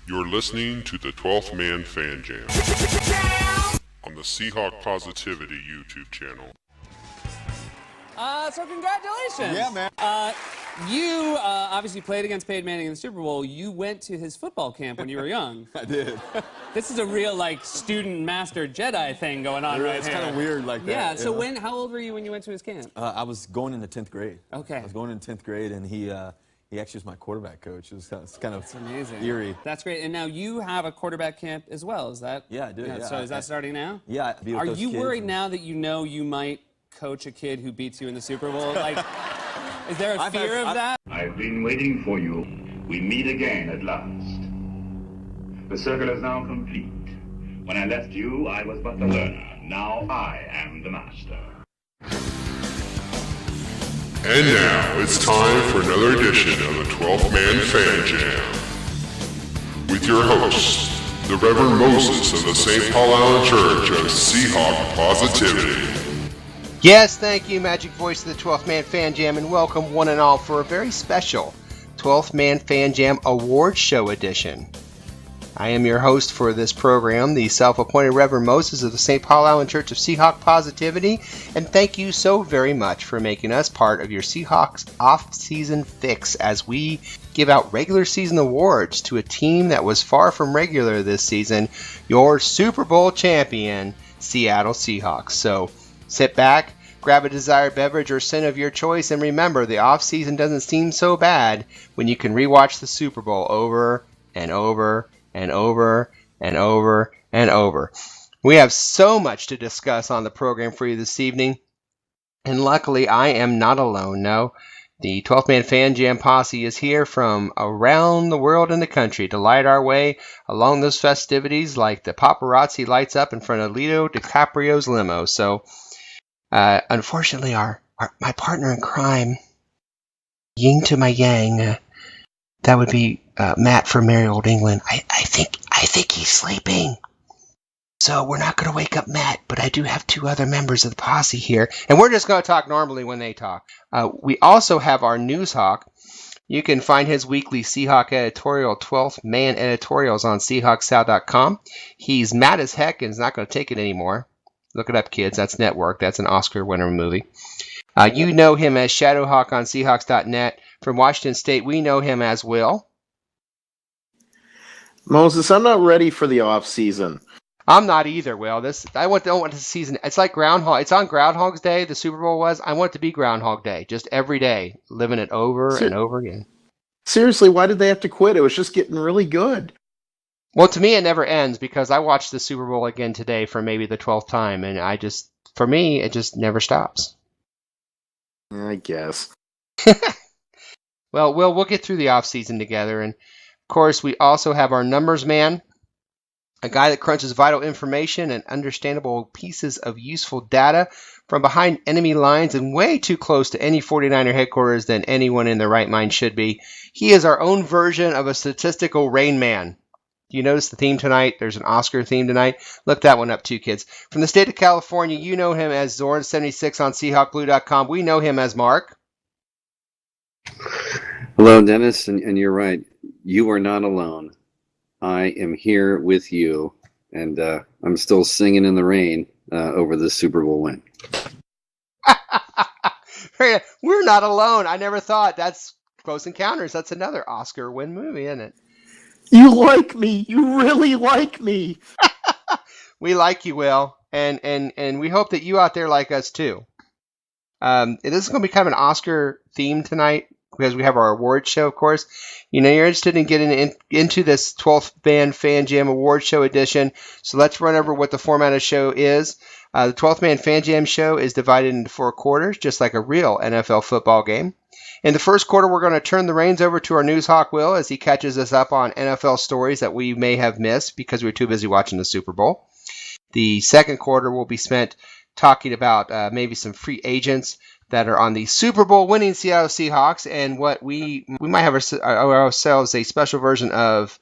You're listening to the 12th Man Fan Jam on the Seahawk Positivity YouTube channel. So congratulations. Yeah, man. You obviously played against Peyton Manning in the Super Bowl. You went to his football camp when you were young. I did. This is a real, like, student master Jedi thing going on right here. It's kind of weird like that. Yeah, so how old were you when you went to his camp? I was going into 10th grade. Okay. I was going into 10th grade, and he actually was my quarterback coach. It's kind of amazing. Eerie. That's great. And now you have a quarterback camp as well, is that? Yeah, I do, yeah. So is that starting now? Yeah. Are you worried now that you know you might coach a kid who beats you in the Super Bowl? Like, is there a fear of that? I've been waiting for you. We meet again at last. The circle is now complete. When I left you, I was but the learner. Now I am the master. And now it's time for another edition of the 12th Man Fan Jam with your host, the Reverend Moses of the St. Paul Island Church of Seahawk Positivity. Yes, thank you, Magic Voice of the 12th Man Fan Jam, and welcome one and all for a very special 12th Man Fan Jam Award Show edition. I am your host for this program, the self-appointed Reverend Moses of the St. Paul Island Church of Seahawk Positivity, and thank you so very much for making us part of your Seahawks off-season fix as we give out regular season awards to a team that was far from regular this season, your Super Bowl champion, Seattle Seahawks. So sit back, grab a desired beverage or sin of your choice, and remember, the off-season doesn't seem so bad when you can rewatch the Super Bowl over and over and over and over and over. We have so much to discuss on the program for you this evening, and luckily I am not alone. No, the 12th Man Fan Jam posse is here from around the world and the country to light our way along those festivities like the paparazzi lights up in front of Leonardo DiCaprio's limo. So unfortunately, my partner in crime, yin to my yang, that would be Matt from Merry Old England. I think he's sleeping. So we're not going to wake up Matt, but I do have two other members of the posse here, and we're just going to talk normally when they talk. We also have our News Hawk. You can find his weekly Seahawk editorial, 12th Man editorials on SeahawksSouth.com. He's mad as heck and is not going to take it anymore. Look it up, kids. That's Network. That's an Oscar winner movie. You know him as Shadowhawk on Seahawks.net. From Washington State, we know him as Will. Moses, I'm not ready for the off season. I'm not either, Will. I don't want the season. It's like Groundhog. It's on Groundhog's Day. The Super Bowl was. I want it to be Groundhog Day, just every day, living it over and over again. Seriously, why did they have to quit? It was just getting really good. Well, to me, it never ends because I watched the Super Bowl again today for maybe the 12th time, and for me, it just never stops. I guess. Well, we'll get through the off season together, and of course, we also have our numbers man, a guy that crunches vital information and understandable pieces of useful data from behind enemy lines and way too close to any 49er headquarters than anyone in their right mind should be. He is our own version of a statistical Rain Man. Do you notice the theme tonight? There's an Oscar theme tonight. Look that one up too, kids. From the state of California, you know him as Zorn76 on SeahawkBlue.com. We know him as Mark. Hello, Dennis, and you're right. You are not alone. I am here with you, and I'm still singing in the rain over this Super Bowl win. We're not alone. I never thought. That's Close Encounters. That's another Oscar win movie, isn't it? You like me. You really like me. We like you, Will, and we hope that you out there like us too. It is going to be kind of an Oscar theme tonight because we have our award show, of course. You know, you're interested in getting into this 12th Man Fan Jam Award Show edition, so let's run over what the format of the show is. The 12th Man Fan Jam show is divided into 4 quarters, just like a real NFL football game. In the first quarter, we're going to turn the reins over to our News Hawk, Will, as he catches us up on NFL stories that we may have missed because we were too busy watching the Super Bowl. The second quarter will be spent talking about maybe some free agents that are on the Super Bowl winning Seattle Seahawks, and what we might have ourselves a special version of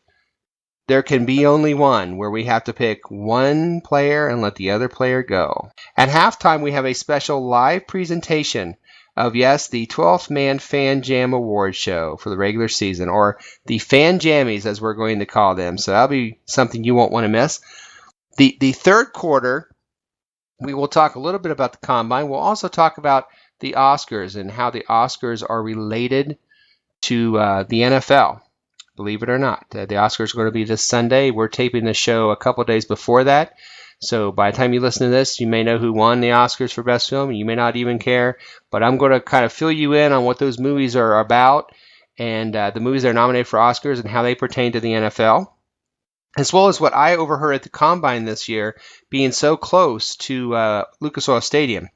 There Can Be Only One, where we have to pick one player and let the other player go. At halftime, we have a special live presentation of, yes, the 12th Man Fan Jam Award Show for the regular season, or the Fan Jammies, as we're going to call them. So that'll be something you won't want to miss. The third quarter, we will talk a little bit about the Combine. We'll also talk about the Oscars and how the Oscars are related to the NFL. Believe it or not, the Oscars are going to be this Sunday. We're taping the show a couple days before that. So by the time you listen to this, you may know who won the Oscars for Best Film. You may not even care. But I'm going to kind of fill you in on what those movies are about and the movies that are nominated for Oscars and how they pertain to the NFL, as well as what I overheard at the Combine this year being so close to Lucas Oil Stadium.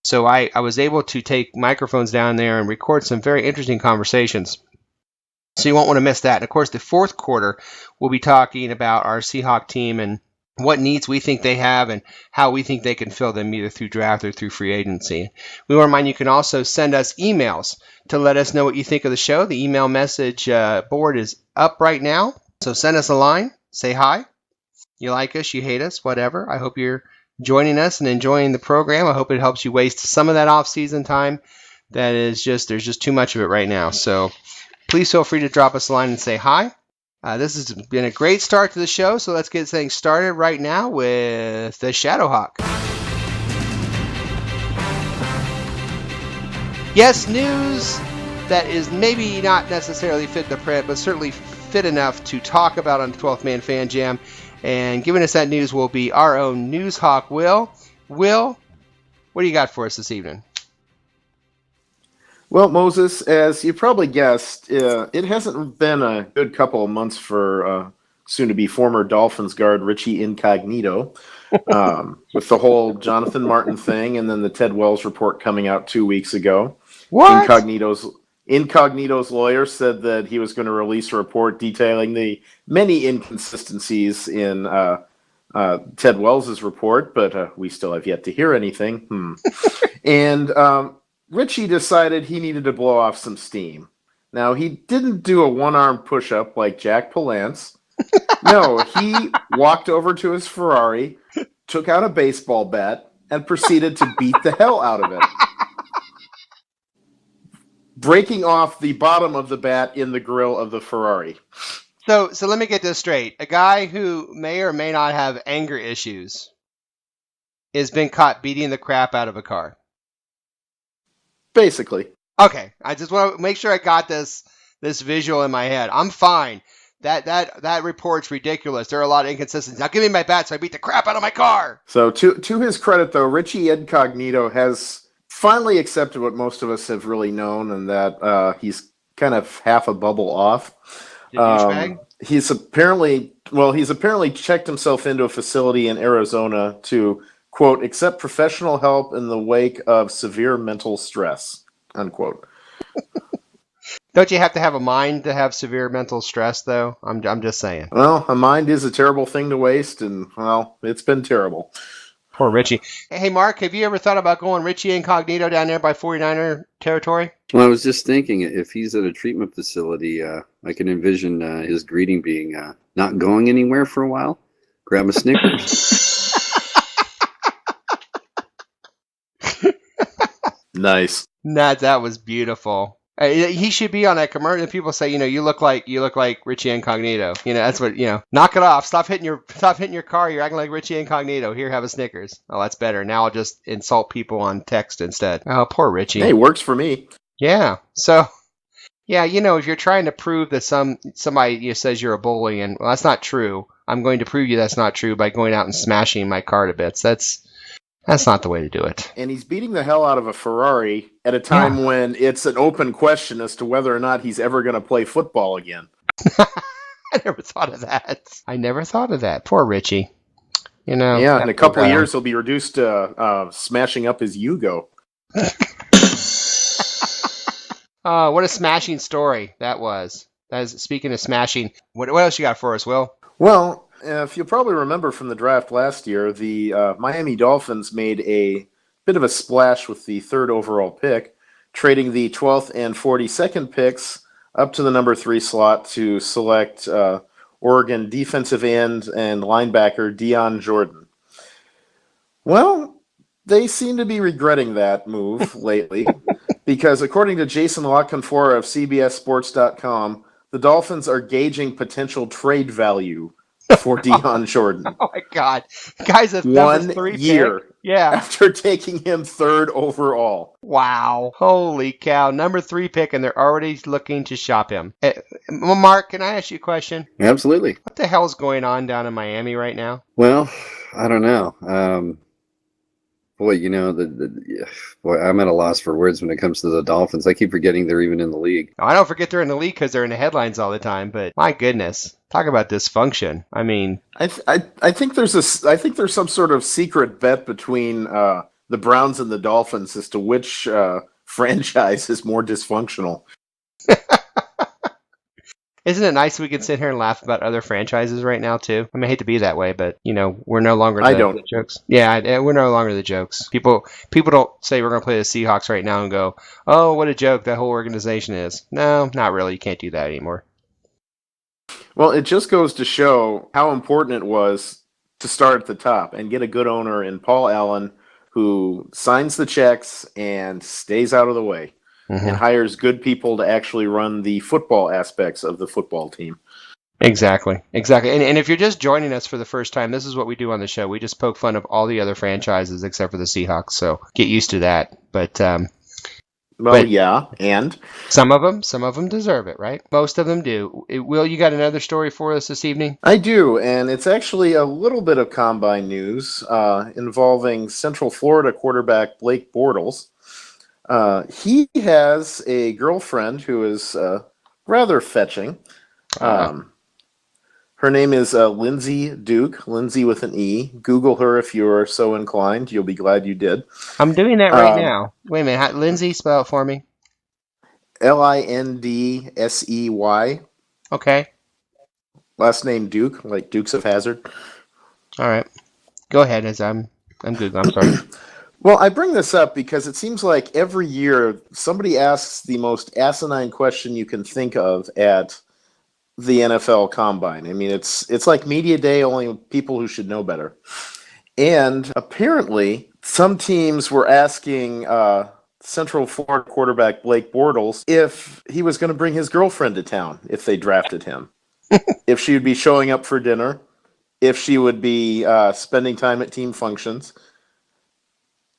So I was able to take microphones down there and record some very interesting conversations. So you won't want to miss that. And of course, the fourth quarter, we'll be talking about our Seahawks team and what needs we think they have and how we think they can fill them either through draft or through free agency. We want to remind you can also send us emails to let us know what you think of the show. The email message board is up right now. So send us a line. Say hi. You like us, you hate us, whatever. I hope you're joining us and enjoying the program. I hope it helps you waste some of that off-season time. There's just too much of it right now. So please feel free to drop us a line and say hi. This has been a great start to the show, so let's get things started right now with the Shadowhawk. Yes, news that is maybe not necessarily fit the print, but certainly fit enough to talk about on the 12th Man Fan Jam. And giving us that news will be our own news hawk, Will. Will, what do you got for us this evening? Well, Moses, as you probably guessed, it hasn't been a good couple of months for soon-to-be former Dolphins guard Richie Incognito, with the whole Jonathan Martin thing and then the Ted Wells report coming out 2 weeks ago. What? Incognito's lawyer said that he was going to release a report detailing the many inconsistencies in Ted Wells' report, but we still have yet to hear anything. And Richie decided he needed to blow off some steam. Now, he didn't do a one-arm push-up like Jack Palance. No, he walked over to his Ferrari, took out a baseball bat, and proceeded to beat the hell out of it, breaking off the bottom of the bat in the grill of the Ferrari. So let me get this straight. A guy who may or may not have anger issues has been caught beating the crap out of a car. Basically. Okay, I just want to make sure I got this visual in my head. I'm fine. That report's ridiculous. There are a lot of inconsistencies. Now give me my bat so I beat the crap out of my car. So to his credit, though, Richie Incognito has finally accepted what most of us have really known, and that he's kind of half a bubble off. He's apparently checked himself into a facility in Arizona to, quote, accept professional help in the wake of severe mental stress, unquote. Don't you have to have a mind to have severe mental stress, though? I'm just saying. Well, a mind is a terrible thing to waste, and, well, it's been terrible. Poor Richie. Hey, Mark, have you ever thought about going Richie Incognito down there by 49er territory? Well, I was just thinking, if he's at a treatment facility, I can envision his greeting being not going anywhere for a while. Grab a Snickers. Nice. That was beautiful. He should be on that commercial. People say, you look like Richie Incognito. That's what, knock it off. Stop hitting your car. You're acting like Richie Incognito. Here, have a Snickers. Oh, that's better. Now I'll just insult people on text instead. Oh, poor Richie. Hey, works for me. Yeah. So, yeah, if you're trying to prove that somebody says you're a bully, and well, that's not true. I'm going to prove you that's not true by going out and smashing my car to bits. That's not the way to do it. And he's beating the hell out of a Ferrari at a time when it's an open question as to whether or not he's ever going to play football again. I never thought of that. Poor Richie. Yeah, in a couple of years he'll be reduced to smashing up his Yugo. What a smashing story that was. Speaking of smashing, what else you got for us, Will? Well, if you'll probably remember from the draft last year, the Miami Dolphins made a bit of a splash with the third overall pick, trading the 12th and 42nd picks up to the number 3 slot to select Oregon defensive end and linebacker Dion Jordan. Well, they seem to be regretting that move lately. because according to Jason LaConfora of CBSSports.com, the Dolphins are gauging potential trade value for Deion Jordan. Oh my God, guy's a number 3 1 year pick. Yeah. after taking him 3rd overall. Wow. Holy cow. Number 3 pick, and they're already looking to shop him. Mark, can I ask you a question? Absolutely. What the hell's going on down in Miami right now? Well, I don't know. Boy, boy, I'm at a loss for words when it comes to the Dolphins. I keep forgetting they're even in the league. I don't forget they're in the league because they're in the headlines all the time, but my goodness, talk about dysfunction. I mean, I think there's some sort of secret bet between the Browns and the Dolphins as to which franchise is more dysfunctional. isn't it nice we can sit here and laugh about other franchises right now too? I mean, I hate to be that way, but we're no longer the jokes. Yeah, we're no longer the jokes. People don't say we're going to play the Seahawks right now and go, "Oh, what a joke that whole organization is." No, not really. You can't do that anymore. Well, it just goes to show how important it was to start at the top and get a good owner in Paul Allen who signs the checks and stays out of the way. Mm-hmm. And hires good people to actually run the football aspects of the football team. Exactly. And if you're just joining us for the first time, this is what we do on the show. We just poke fun of all the other franchises except for the Seahawks, so get used to that. But yeah, and some of them deserve it, right? Most of them do. Will, you got another story for us this evening? I do, and it's actually a little bit of combine news involving Central Florida quarterback Blake Bortles. He has a girlfriend who is rather fetching. Her name is Lindsey Duke, Lindsey with an E. Google her if you're so inclined. You'll be glad you did. I'm doing that right now. Wait a minute. Lindsey, spell it for me. Lindsey. Okay. Last name Duke, like Dukes of Hazzard. All right. Go ahead, as I'm Googling. I'm sorry. Well, I bring this up because it seems like every year somebody asks the most asinine question you can think of at the NFL Combine. I mean, it's like media day, only people who should know better. And apparently, some teams were asking Central Florida quarterback Blake Bortles if he was going to bring his girlfriend to town if they drafted him, if she would be showing up for dinner, if she would be spending time at team functions.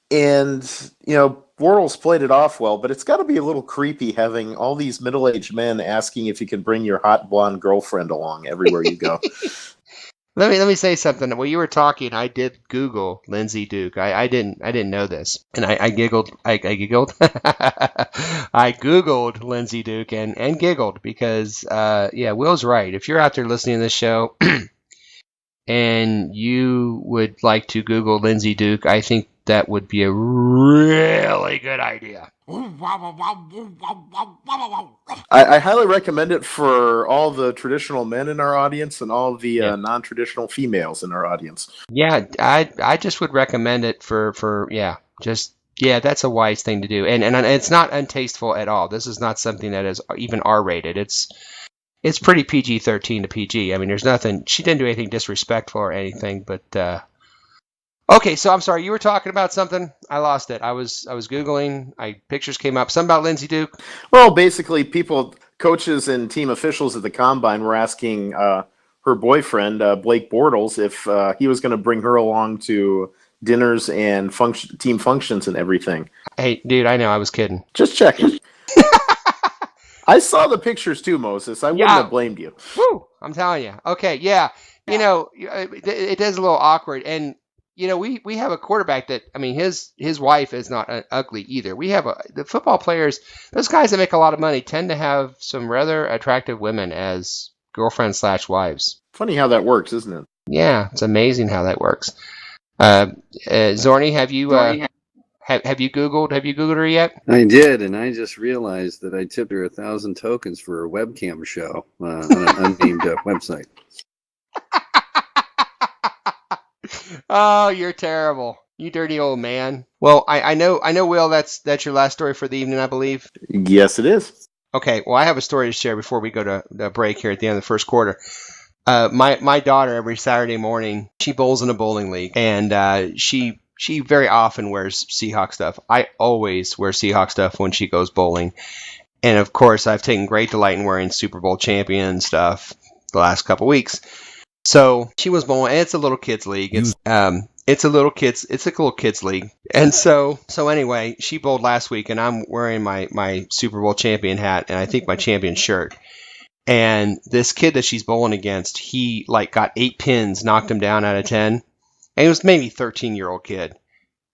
And, Bortles played it off well, but it's got to be a little creepy having all these middle-aged men asking if you can bring your hot blonde girlfriend along everywhere you go. Let me say something. While you were talking, I did Google Lindsey Duke. I didn't know this, and I giggled. I giggled. I Googled Lindsey Duke and giggled because Will's right. If you're out there listening to this show and you would like to Google Lindsey Duke, I think that would be a really good idea. I highly recommend it for all the traditional men in our audience and all the non-traditional females in our audience. Yeah, I just would recommend it for that's a wise thing to do. And it's not untasteful at all. This is not something that is even R-rated. It's pretty PG-13 to PG. I mean, there's nothing, she didn't do anything disrespectful or anything, but okay, so I'm sorry, you were talking about something. I lost it. I was Googling. Pictures came up. Something about Lindsey Duke. Well, basically, coaches and team officials at the Combine were asking her boyfriend, Blake Bortles, if he was going to bring her along to dinners and team functions and everything. Hey, dude, I know. I was kidding. Just checking. I saw the pictures too, Moses. I wouldn't have blamed you. Woo! I'm telling you. Okay, yeah. It is a little awkward, and we have a quarterback that, I mean, his wife is not ugly either. We have the football players, those guys that make a lot of money tend to have some rather attractive women as girlfriends/wives. Funny how that works, isn't it? Yeah, it's amazing how that works. Zorny, have you Googled her yet? I did, and I just realized that I tipped her 1,000 tokens for a webcam show on an unnamed website. Oh, you're terrible. You dirty old man. Well, I know, Will, that's your last story for the evening, I believe. Yes, it is. Okay, well, I have a story to share before we go to the break here at the end of the first quarter. My daughter, every Saturday morning, she bowls in a bowling league, and she she very often wears Seahawk stuff. I always wear Seahawk stuff when she goes bowling. And of course, I've taken great delight in wearing Super Bowl champion stuff the last couple weeks. So she was bowling, and it's a little kids league. It's a little kids league. And so anyway, she bowled last week, and I'm wearing my Super Bowl champion hat and I think my champion shirt. And this kid that she's bowling against, he like got 8 pins, knocked him down out of 10. And he was maybe 13-year-old kid.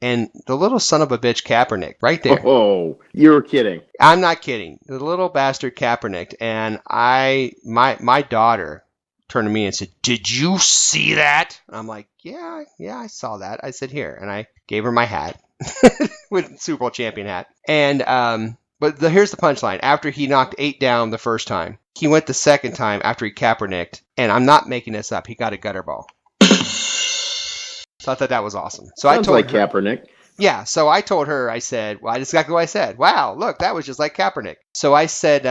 And the little son of a bitch Kaepernick, right there. Oh, you're kidding. I'm not kidding. The little bastard Kaepernick. And my daughter turned to me and said, "Did you see that?" And I'm like, yeah, I saw that. I said, "Here." And I gave her my hat with Super Bowl champion hat. And but here's the punchline. After he knocked 8 down the first time, he went the second time after he Kaepernicked. And I'm not making this up. He got a gutter ball. So I thought that was awesome. So Sounds I told like her, Kaepernick. Yeah, so I told her, I said, well, that's exactly what I said. Wow, look, that was just like Kaepernick. So I said,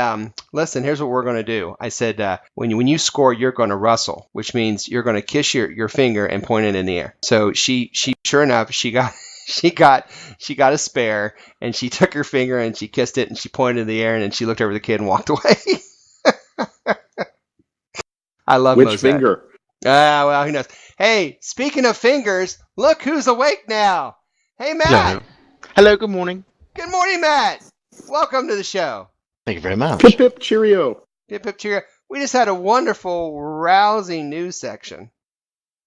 listen, here's what we're going to do. I said, when you score, you're going to rustle, which means you're going to kiss your finger and point it in the air. So she sure enough, she got a spare, and she took her finger and she kissed it and she pointed in the air, and then she looked over the kid and walked away. I love Which Mozart. finger? Well, who knows? Hey, speaking of fingers, look who's awake now. Hey, Matt. Hello, good morning. Good morning, Matt. Welcome to the show. Thank you very much. Pip pip cheerio. Pip pip cheerio. We just had a wonderful, rousing news section.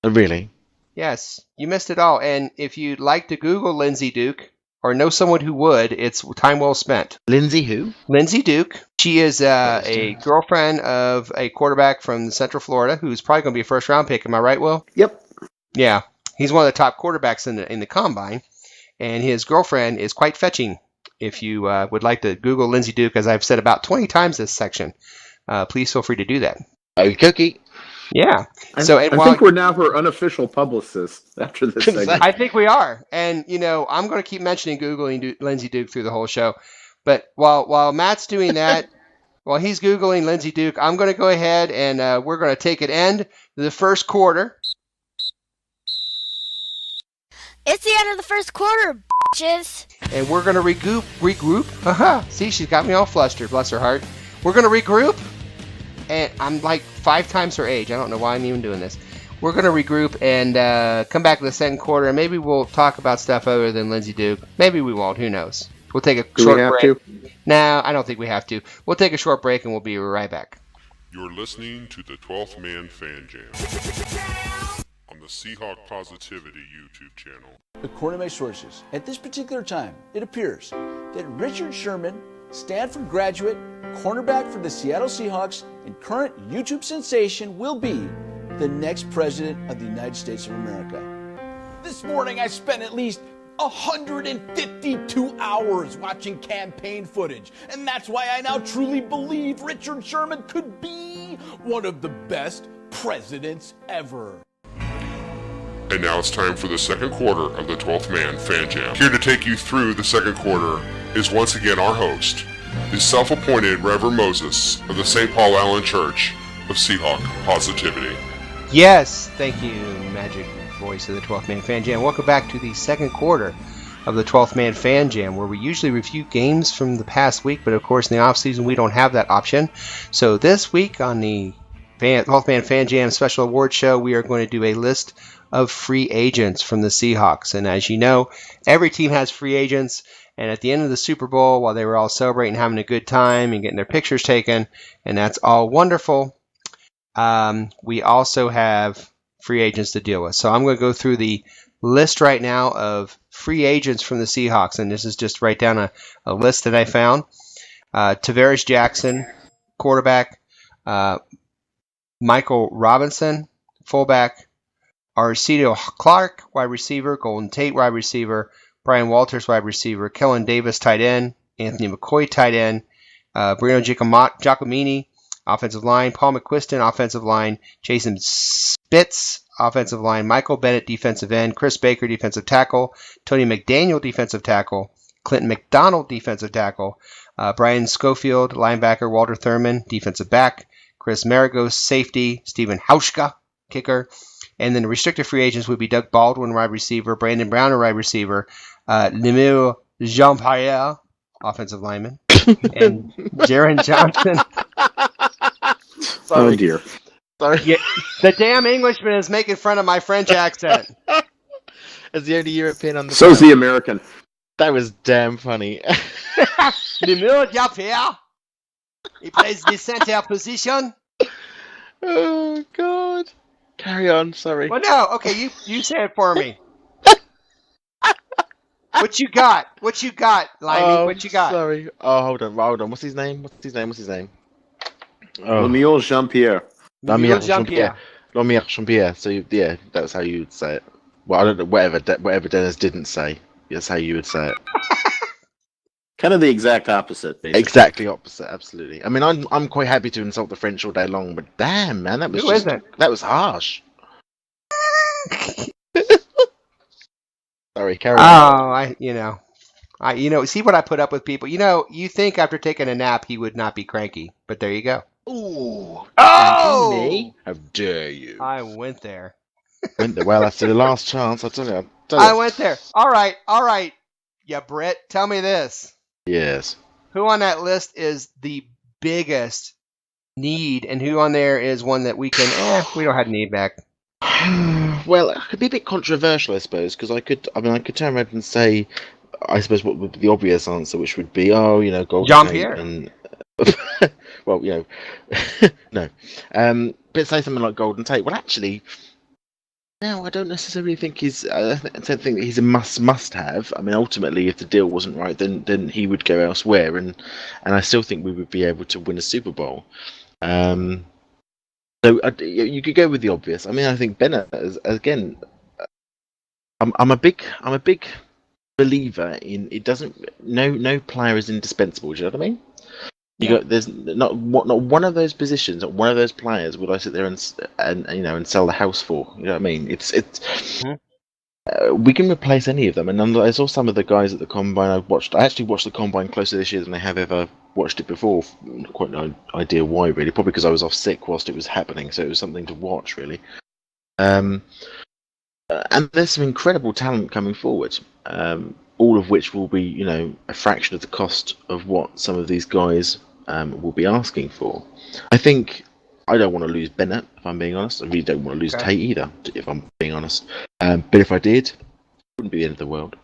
Really? Yes, you missed it all. And if you'd like to Google Lindsey Duke or know someone who would, it's time well spent. Lindsay who? Lindsey Duke. She is a girlfriend of a quarterback from Central Florida who's probably going to be a first-round pick. Am I right, Will? Yep. Yeah. He's one of the top quarterbacks in the combine, and his girlfriend is quite fetching. If you would like to Google Lindsey Duke, as I've said about 20 times this section, please feel free to do that. Okie dokie. Yeah. I think we're now her unofficial publicist after this segment. I think we are. And, I'm going to keep mentioning Googling Lindsey Duke through the whole show. But while Matt's doing that, while he's Googling Lindsey Duke, I'm going to go ahead and we're going to take an end to the first quarter. It's the end of the first quarter, bitches. And we're going to regroup. See, she's got me all flustered, bless her heart. We're going to regroup. And I'm like 5 times her age. I don't know why I'm even doing this. We're going to regroup and come back to the second quarter, and maybe we'll talk about stuff other than Lindsey Duke. Maybe we won't. Who knows? We'll take a short break. Do we have to? No, I don't think we have to. We'll take a short break, and we'll be right back. You're listening to the 12th Man Fan Jam on the Seahawk Positivity YouTube channel. According to my sources, at this particular time, it appears that Richard Sherman, Stanford graduate, cornerback for the Seattle Seahawks, and current YouTube sensation will be the next president of the United States of America. This morning I spent at least 152 hours watching campaign footage, and that's why I now truly believe Richard Sherman could be one of the best presidents ever. And now it's time for the second quarter of the 12th Man Fan Jam. Here to take you through the second quarter is once again our host, the self-appointed Reverend Moses of the St. Paul Allen Church of Seahawk Positivity. Yes, thank you, magic voice of the 12th Man Fan Jam. Welcome back to the second quarter of the 12th Man Fan Jam, where we usually review games from the past week, but of course in the offseason we don't have that option. So this week on the 12th Man Fan Jam special award show, we are going to do a list of free agents from the Seahawks. And as you know, every team has free agents. And at the end of the Super Bowl, while they were all celebrating, having a good time and getting their pictures taken, and that's all wonderful, we also have free agents to deal with. So I'm going to go through the list right now of free agents from the Seahawks. And this is just write down a list that I found. Tavares Jackson, quarterback. Michael Robinson, fullback. Arcito Clark, wide receiver. Golden Tate, wide receiver. Brian Walters, wide receiver. Kellen Davis, tight end. Anthony McCoy, tight end. Bruno Giacomini, offensive line. Paul McQuiston, offensive line. Jason Spitz, offensive line. Michael Bennett, defensive end. Chris Baker, defensive tackle. Tony McDaniel, defensive tackle. Clinton McDonald, defensive tackle. Brian Schofield, linebacker. Walter Thurman, defensive back. Chris Maragos, safety. Stephen Hauschka, kicker. And then the restricted free agents would be Doug Baldwin, wide receiver, Brandon Browner, wide receiver, Lemire Jean-Pierre, offensive lineman, and Jaron Johnson. Oh, dear. Sorry. Yeah, the damn Englishman is making fun of my French accent. As the only European on the So's panel. the American. That was damn funny. Lemire Jean-Pierre. He plays the center position. Oh, God. Carry on, sorry. Well, no. Okay, you say it for me. What you got? What you got, Limey? What you got? Sorry. Oh, hold on. What's his name? Oh. Lemire Jean-Pierre. Lemire Jean-Pierre. Lemire Jean-Pierre. So, yeah, that's how you would say it. Well, I don't know, whatever Dennis didn't say, that's how you would say it. Kind of the exact opposite, basically. Exactly opposite, absolutely. I mean, I'm quite happy to insult the French all day long, but damn, man, that was Who isn't? that was harsh. Sorry, carry on. See what I put up with people. You think after taking a nap he would not be cranky, but there you go. Ooh. Oh! Me? How dare you? I went there. Well, after the last chance, I tell you. I went there. All right. Yeah, Brett, tell me this. Yes. Who on that list is the biggest need, and who on there is one that we can, we don't have need back? Well, it could be a bit controversial, I suppose, because I could turn around and say, I suppose, what would be the obvious answer, which would be, Golden Jean-Pierre. And well, no. But say something like Golden Tate. Well, actually, no, I don't necessarily think he's. I don't think that he's a must-have. I mean, ultimately, if the deal wasn't right, then he would go elsewhere, and I still think we would be able to win a Super Bowl. So you could go with the obvious. I mean, I think Bennett, again, I'm a big believer in it. No player is indispensable. Do you know what I mean? There's not one of those positions, not one of those players would I sit there and sell the house for. You know what I mean? We can replace any of them, and I saw some of the guys at the combine. I actually watched the combine closer this year than I have ever watched it before. Quite no idea why, really. Probably because I was off sick whilst it was happening, so it was something to watch, really. And there's some incredible talent coming forward. All of which will be, a fraction of the cost of what some of these guys will be asking for. I think I don't want to lose Bennett, if I'm being honest. I really don't want to lose Tate either, if I'm being honest. But if I did, it wouldn't be the end of the world.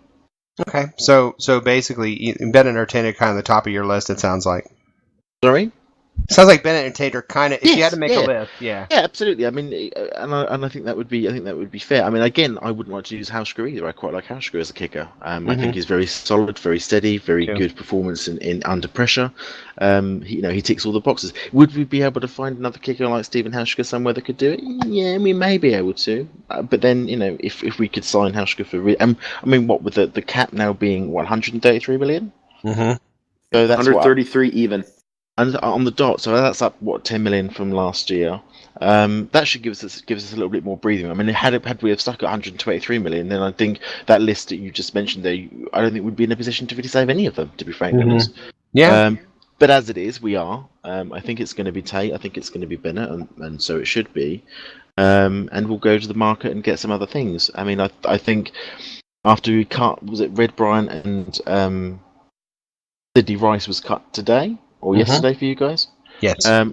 Okay, so basically, Bennett or Tate are kind of the top of your list, it sounds like. Sorry? Sounds like Bennett and Tate are kind of. If you had to make a list, yeah. Yeah, absolutely. I mean, and I think that would be fair. I mean, again, I wouldn't like to use Hauschka either. I quite like Hauschka as a kicker. I think he's very solid, very steady, very good performance in under pressure. He ticks all the boxes. Would we be able to find another kicker like Stephen Hauschka somewhere that could do it? Yeah, we may be able to. But then, if we could sign Hauschka for, what with the cap now being 133 million? Mm-hmm. So that's 133 even. And on the dot, so that's up 10 million from last year. That should give us a little bit more breathing room. I mean, had we have stuck at 123 million, then I think that list that you just mentioned there, I don't think we'd be in a position to really save any of them, to be frank honest. Yeah. But as it is, we are. I think it's going to be Tate. I think it's going to be Bennett, and so it should be. And we'll go to the market and get some other things. I mean, I think after we cut, was it Red Bryant and Sidney Rice was cut today? Or yesterday for you guys? Yes. So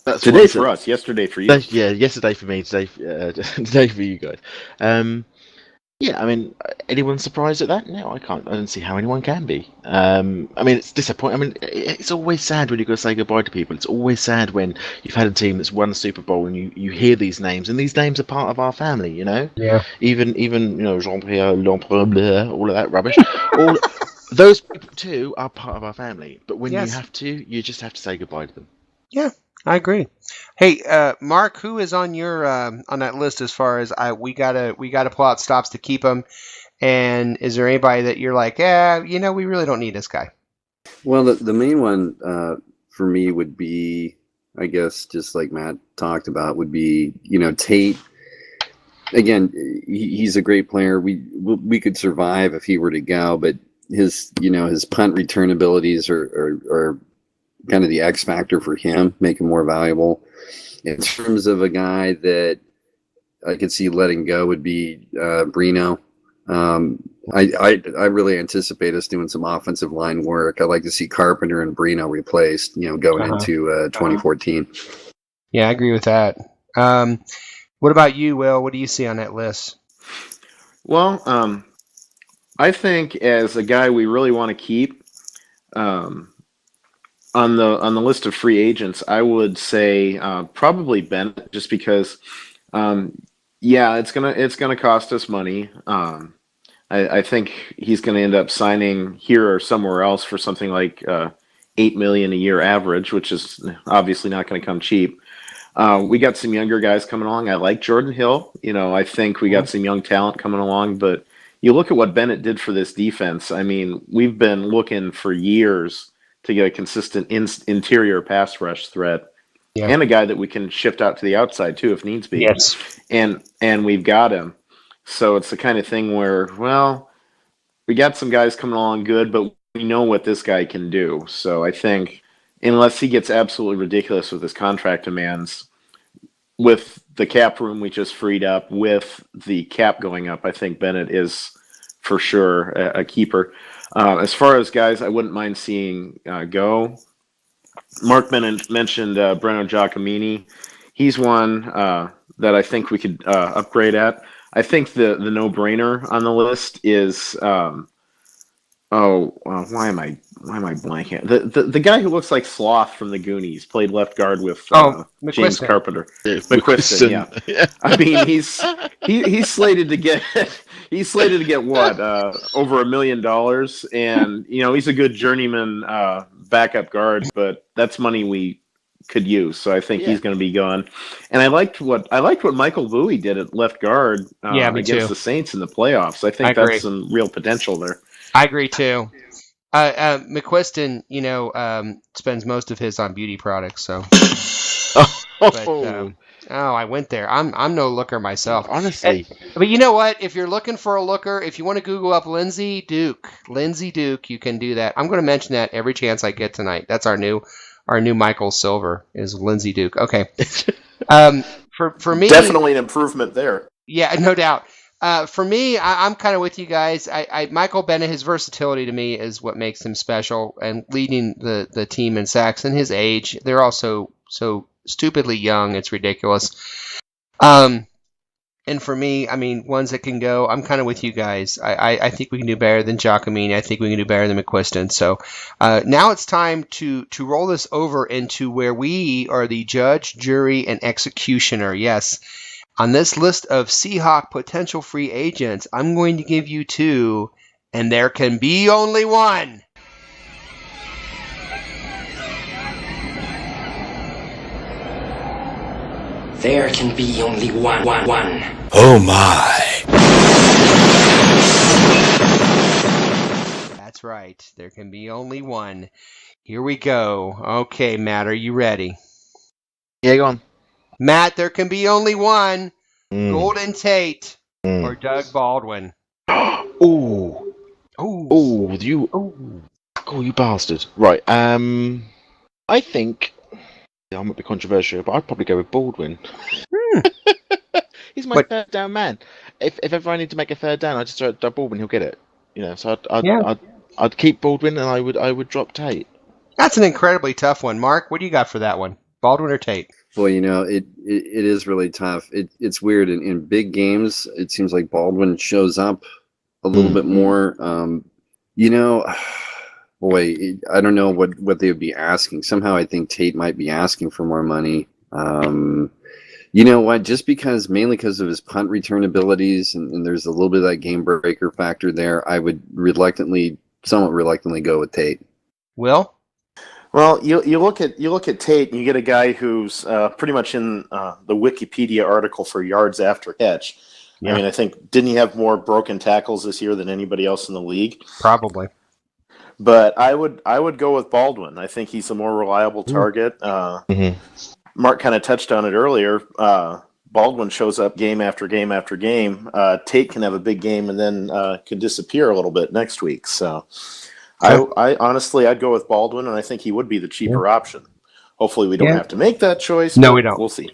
that's today for us. Yesterday for you. Yeah, yesterday for me. Today for you guys. Yeah, I mean, anyone surprised at that? No, I can't. I don't see how anyone can be. I mean, it's disappointing. I mean, it's always sad when you got to say goodbye to people. It's always sad when you've had a team that's won a Super Bowl and you hear these names, and these names are part of our family. Yeah. Even Jean-Pierre, Lempereur, all of that rubbish. Those people too are part of our family. But when you just have to say goodbye to them. Yeah, I agree. Hey, Mark, who is on your on that list as far as we gotta pull out stops to keep them? And is there anybody that you're like, we really don't need this guy? Well, the main one for me would be, I guess, just like Matt talked about, would be Tate. Again, he's a great player. We could survive if he were to go, but his punt return abilities are kind of the X factor for him, make him more valuable. In terms of a guy that I could see letting go would be Brino. I really anticipate us doing some offensive line work. I'd like to see Carpenter and Brino replaced, going into 2014. Yeah, I agree with that. What about you, Will? What do you see on that list? Well, I think as a guy we really want to keep on the list of free agents, I would say probably Bennett, just because it's gonna cost us money. I think he's going to end up signing here or somewhere else for something like $8 million a year average, which is obviously not going to come cheap. We got some younger guys coming along. I like Jordan Hill. I think we got some young talent coming along. But you look at what Bennett did for this defense. I mean, we've been looking for years to get a consistent interior pass rush threat, and a guy that we can shift out to the outside too if needs be. Yes, and we've got him. So it's the kind of thing where, well, we got some guys coming along good, but we know what this guy can do. So I think unless he gets absolutely ridiculous with his contract demands, with the cap room we just freed up, with the cap going up, I think Bennett is for sure a keeper. As far as guys I wouldn't mind seeing go, Mark mentioned Breno Giacomini. He's one that I think we could upgrade at. I think the no-brainer on the list is why am I blanking? The guy who looks like Sloth from the Goonies played left guard with James Carpenter. McQuiston, yeah. I mean, he's slated to get what over $1 million, and he's a good journeyman backup guard, but that's money we could use, so I think he's going to be gone. And I liked what Michael Bowie did at left guard against the Saints in the playoffs. I think that's some real potential there. I agree too. McQuiston, spends most of his on beauty products, so. I went there. I'm no looker myself, honestly. But you know what? If you're looking for a looker, if you want to Google up Lindsey Duke, you can do that. I'm going to mention that every chance I get tonight. That's our new Michael Silver is Lindsey Duke. Okay. For me, definitely an improvement there. Yeah, no doubt. For me, I'm kind of with you guys. Michael Bennett, his versatility to me is what makes him special, and leading the team in sacks. And his age, they're also so stupidly young. It's ridiculous. And for me, I mean, ones that can go, I'm kind of with you guys. I think we can do better than Giacomini. I think we can do better than McQuiston. So now it's time to roll this over into where we are the judge, jury, and executioner. Yes. On this list of Seahawk potential free agents, I'm going to give you two, and there can be only one. There can be only one. Oh my. That's right. There can be only one. Here we go. Okay, Matt, are you ready? Yeah, go on. Matt, there can be only one. Golden Tate or Doug Baldwin. Ooh. You bastard. Right. I think I might be controversial, but I'd probably go with Baldwin. He's my third down man. If ever I need to make a third down, I just throw Doug Baldwin. He'll get it. So I'd keep Baldwin, and I would drop Tate. That's an incredibly tough one, Mark. What do you got for that one? Baldwin or Tate? Well, it is really tough. It's weird. In big games, it seems like Baldwin shows up a little bit more. Boy, I don't know what they would be asking. Somehow I think Tate might be asking for more money. You know what? Just mainly because of his punt return abilities, and there's a little bit of that game breaker factor there, I would somewhat reluctantly go with Tate. Will? Well, you look at Tate, and you get a guy who's pretty much in the Wikipedia article for yards after catch. Yeah. I mean, I think didn't he have more broken tackles this year than anybody else in the league? Probably. But I would go with Baldwin. I think he's a more reliable target. Mark kind of touched on it earlier. Baldwin shows up game after game after game. Tate can have a big game and then can disappear a little bit next week. So I honestly, I'd go with Baldwin, and I think he would be the cheaper option. Hopefully we don't have to make that choice. No, but we don't. We'll see.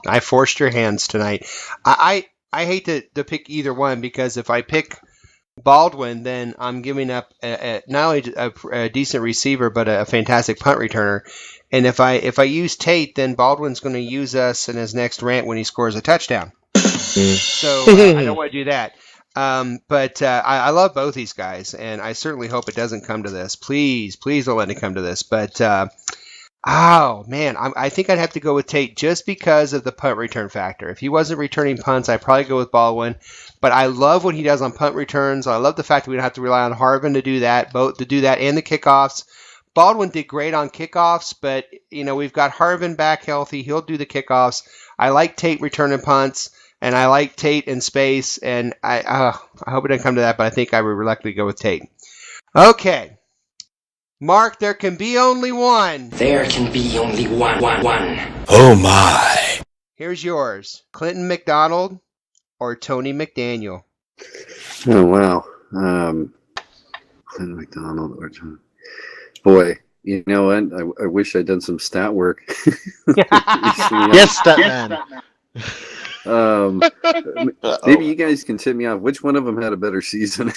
I forced your hands tonight. I hate to pick either one, because if I pick Baldwin, then I'm giving up not only a decent receiver, but a fantastic punt returner. And if I use Tate, then Baldwin's going to use us in his next rant when he scores a touchdown. So I don't want to do that. But I love both these guys, and I certainly hope it doesn't come to this. Please don't let it come to this. But oh man, I think I'd have to go with Tate just because of the punt return factor. If he wasn't returning punts, I'd probably go with Baldwin. But I love what he does on punt returns. I love the fact that we don't have to rely on Harvin to do that, and the kickoffs. Baldwin did great on kickoffs, but we've got Harvin back healthy. He'll do the kickoffs. I like Tate returning punts, and I like Tate in space. And I hope it doesn't come to that, but I think I would reluctantly go with Tate. Okay. Mark, there can be only one. There can be only one. Oh my. Here's yours. Clinton McDonald or Tony McDaniel? Oh, wow. Clinton McDonald or Tony. Boy, you know what? I wish I'd done some stat work. Yes, Statman. Maybe you guys can tip me off. Which one of them had a better season?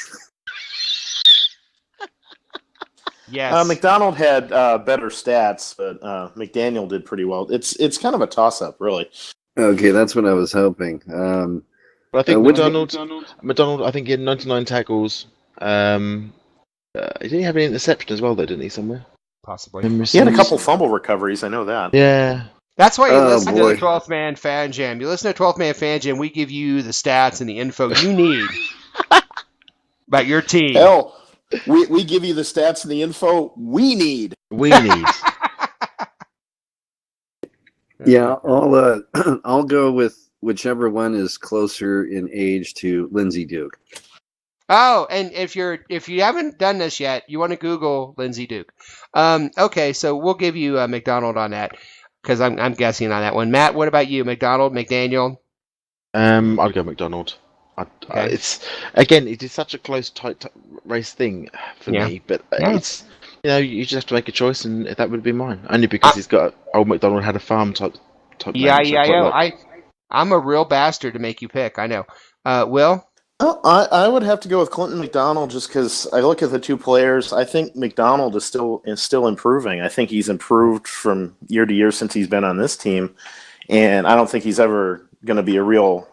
Yes. McDonald had better stats, but McDaniel did pretty well. It's kind of a toss-up, really. Okay, that's what I was hoping. But I think McDonald, I think he had 99 tackles. He didn't have any interception as well, though, didn't he, somewhere? Possibly. He had a couple fumble recoveries, I know that. Yeah. That's why you listen to the 12th Man Fan Jam. You listen to 12th Man Fan Jam, we give you the stats and the info you need about your team. Hell, we give you the stats and the info we need. Yeah, I'll go with whichever one is closer in age to Lindsey Duke. Oh, and if you haven't done this yet, you want to Google Lindsey Duke. Okay, so we'll give you McDonald on that, because I'm guessing on that one. Matt, what about you? McDonald, McDaniel? I'd go McDonald. Okay. It is such a close, tight race thing for me, but it's you just have to make a choice, and that would be mine. Only because he's got old McDonald had a farm type. I'm a real bastard to make you pick. I know. Will? I would have to go with Clinton McDonald just because I look at the two players. I think McDonald is still improving. I think he's improved from year to year since he's been on this team, and I don't think he's ever going to be a real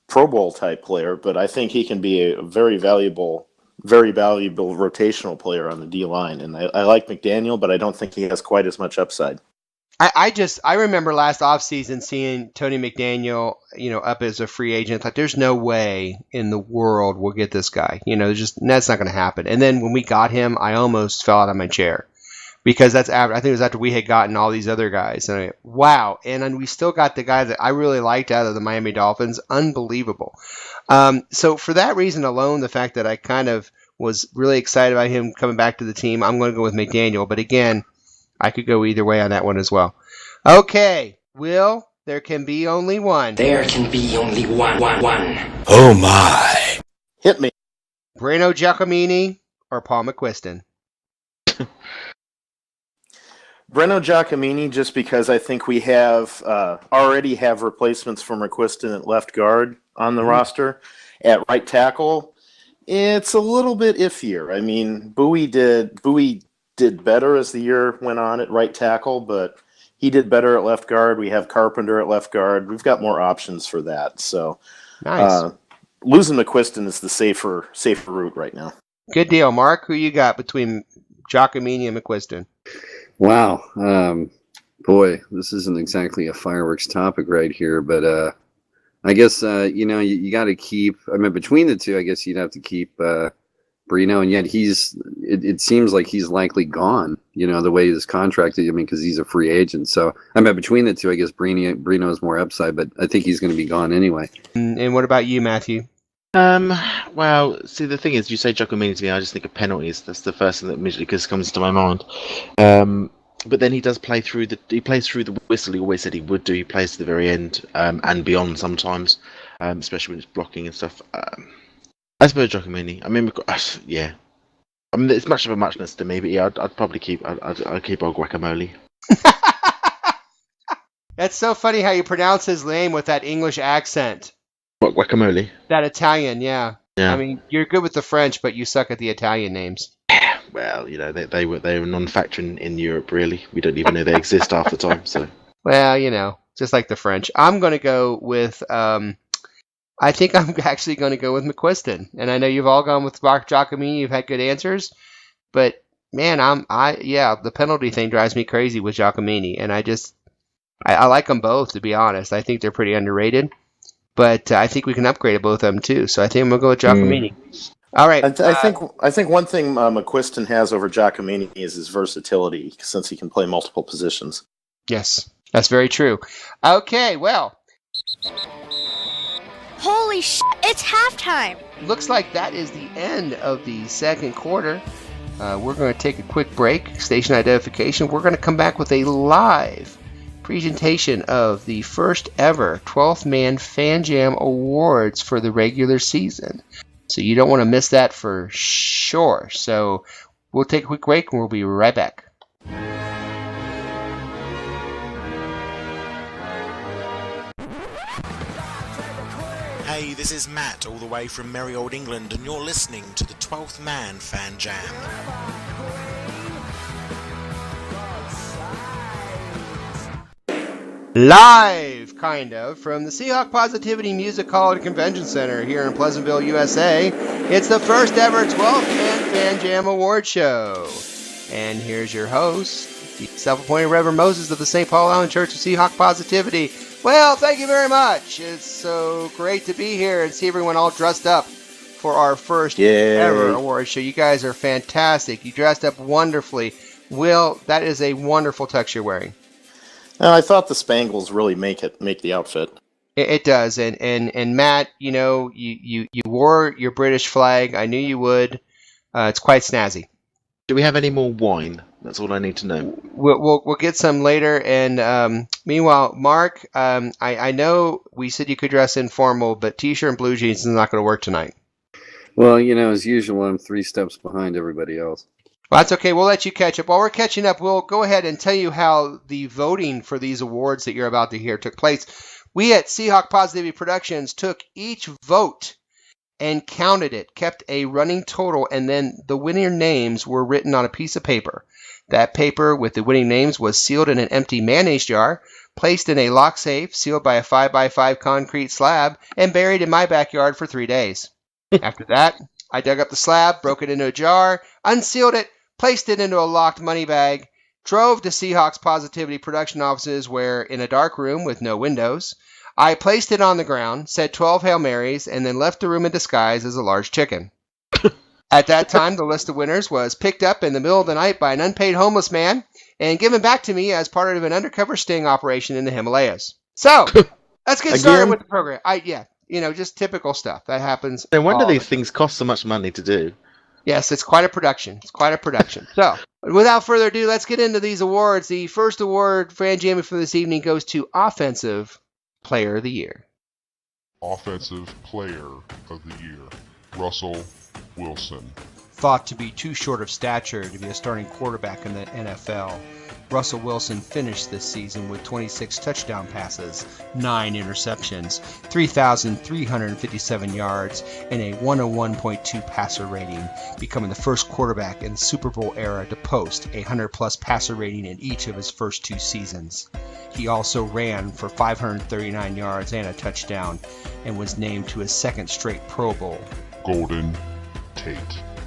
Pro Bowl type player. But I think he can be a very valuable rotational player on the D line. And I like McDaniel, but I don't think he has quite as much upside. I remember last offseason seeing Tony McDaniel, up as a free agent. I thought there's no way in the world we'll get this guy. That's not going to happen. And then when we got him, I almost fell out of my chair, because I think it was after we had gotten all these other guys. And wow. And then we still got the guy that I really liked out of the Miami Dolphins. Unbelievable. So for that reason alone, the fact that I kind of was really excited about him coming back to the team, I'm going to go with McDaniel. But again, I could go either way on that one as well. Okay, Will, there can be only one. There can be only one. Oh my. Hit me. Breno Giacomini or Paul McQuiston? Breno Giacomini, just because I think we already have replacements for McQuiston at left guard on the roster. At right tackle, it's a little bit iffier. I mean, Bowie did better as the year went on at right tackle, but he did better at left guard. We have Carpenter at left guard. We've got more options for that. So nice. Losing McQuiston is the safer route right now. Good deal. Mark, who you got between Giacomini and McQuiston? Wow. Boy, this isn't exactly a fireworks topic right here, but I guess, you got to keep, between the two, I guess you'd have to keep Breno, and yet it seems like he's likely gone, the way he's contracted, because he's a free agent. So, between the two, I guess Breno is more upside, but I think he's going to be gone anyway. And what about you, Matthew? Well, see, the thing is, you say Giacomini to me, I just think of penalties. That's the first thing that immediately comes to my mind. But then he plays through the whistle. He always said he would do. He plays to the very end and beyond sometimes, especially when it's blocking and stuff. I suppose Giacomini. Yeah. It's much of a muchness to me, but yeah, I'd probably keep. I'd keep old Guacamole. That's so funny how you pronounce his name with that English accent. What, guacamole? That Italian, yeah. Yeah. I mean, you're good with the French, but you suck at the Italian names. Well, you know, they were a non-factor in Europe, really. We don't even know they exist half the time, so. Well, you know, just like the French. I'm going to go with, I think I'm actually going to go with McQuiston. And I know you've all gone with Giacomini. You've had good answers. But, man, the penalty thing drives me crazy with Giacomini. And I like them both, to be honest. I think they're pretty underrated. But I think we can upgrade both of them, too. So I think I'm going to go with Giacomini. All right. I think one thing McQuiston has over Giacomini is his versatility, since he can play multiple positions. Yes, that's very true. Okay, well. Holy shit, it's halftime. Looks like that is the end of the second quarter. We're going to take a quick break, station identification. We're going to come back with a live presentation of the first ever 12th Man Fan Jam Awards for the regular season. So you don't want to miss that for sure. So we'll take a quick break and we'll be right back. Hey, this is Matt, all the way from merry old England, and you're listening to the 12th Man Fan Jam. Live, kind of, from the Seahawk Positivity Music Hall and Convention Center here in Pleasantville, USA. It's the first ever 12th Man Fan Jam Award Show. And here's your host, the self-appointed Reverend Moses of the St. Paul Island Church of Seahawk Positivity. Well, thank you very much. It's so great to be here and see everyone all dressed up for our first ever award show. You guys are fantastic. You dressed up wonderfully. Will, that is a wonderful tux you're wearing. I thought the spangles really make the outfit. It does, and Matt, you know, you wore your British flag. I knew you would. It's quite snazzy. Do we have any more wine? That's all I need to know. We'll get some later. And meanwhile, Mark, I know we said you could dress informal, but t-shirt and blue jeans is not going to work tonight. Well, you know, as usual, I'm 3 steps behind everybody else. Well, that's okay. We'll let you catch up. While we're catching up, we'll go ahead and tell you how the voting for these awards that you're about to hear took place. We at Seahawk Positivity Productions took each vote and counted it, kept a running total, and then the winning names were written on a piece of paper. That paper with the winning names was sealed in an empty mayonnaise jar, placed in a lock safe, sealed by a 5x5 concrete slab, and buried in my backyard for 3 days. After that, I dug up the slab, broke it into a jar, unsealed it, placed it into a locked money bag, drove to Seahawks Positivity production offices where, in a dark room with no windows, I placed it on the ground, said 12 Hail Marys, and then left the room in disguise as a large chicken. At that time, the list of winners was picked up in the middle of the night by an unpaid homeless man and given back to me as part of an undercover sting operation in the Himalayas. So, let's get started with the program. Just typical stuff. That happens. No wonder these things cost so much money to do. Yes, it's quite a production. So, without further ado, let's get into these awards. The first award, Fan Jammy, for this evening goes to Offensive Player of the Year. Offensive Player of the Year, Russell Wilson. Thought to be too short of stature to be a starting quarterback in the NFL, Russell Wilson finished this season with 26 touchdown passes, 9 interceptions, 3,357 yards, and a 101.2 passer rating, becoming the first quarterback in the Super Bowl era to post a 100-plus passer rating in each of his first 2 seasons. He also ran for 539 yards and a touchdown, and was named to his 2nd straight Pro Bowl. Golden Tate.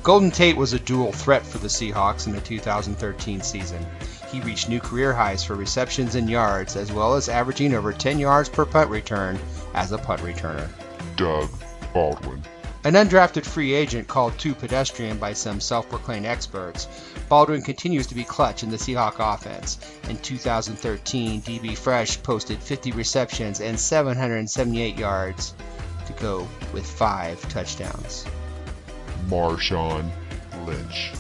Golden Tate was a dual threat for the Seahawks in the 2013 season. He reached new career highs for receptions and yards, as well as averaging over 10 yards per punt return as a punt returner. Doug Baldwin. An undrafted free agent called too pedestrian by some self-proclaimed experts, Baldwin continues to be clutch in the Seahawk offense. In 2013, DB Fresh posted 50 receptions and 778 yards to go with 5 touchdowns. Marshawn Lynch.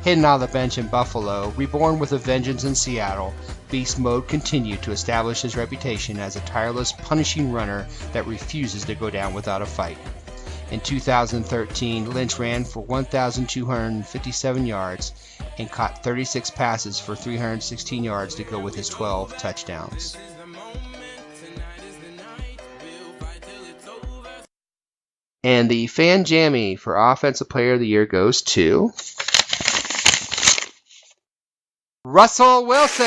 Hidden on the bench in Buffalo, reborn with a vengeance in Seattle, Beast Mode continued to establish his reputation as a tireless, punishing runner that refuses to go down without a fight. In 2013, Lynch ran for 1,257 yards and caught 36 passes for 316 yards to go with his 12 touchdowns. And the Fan Jammy for Offensive Player of the Year goes to Russell Wilson.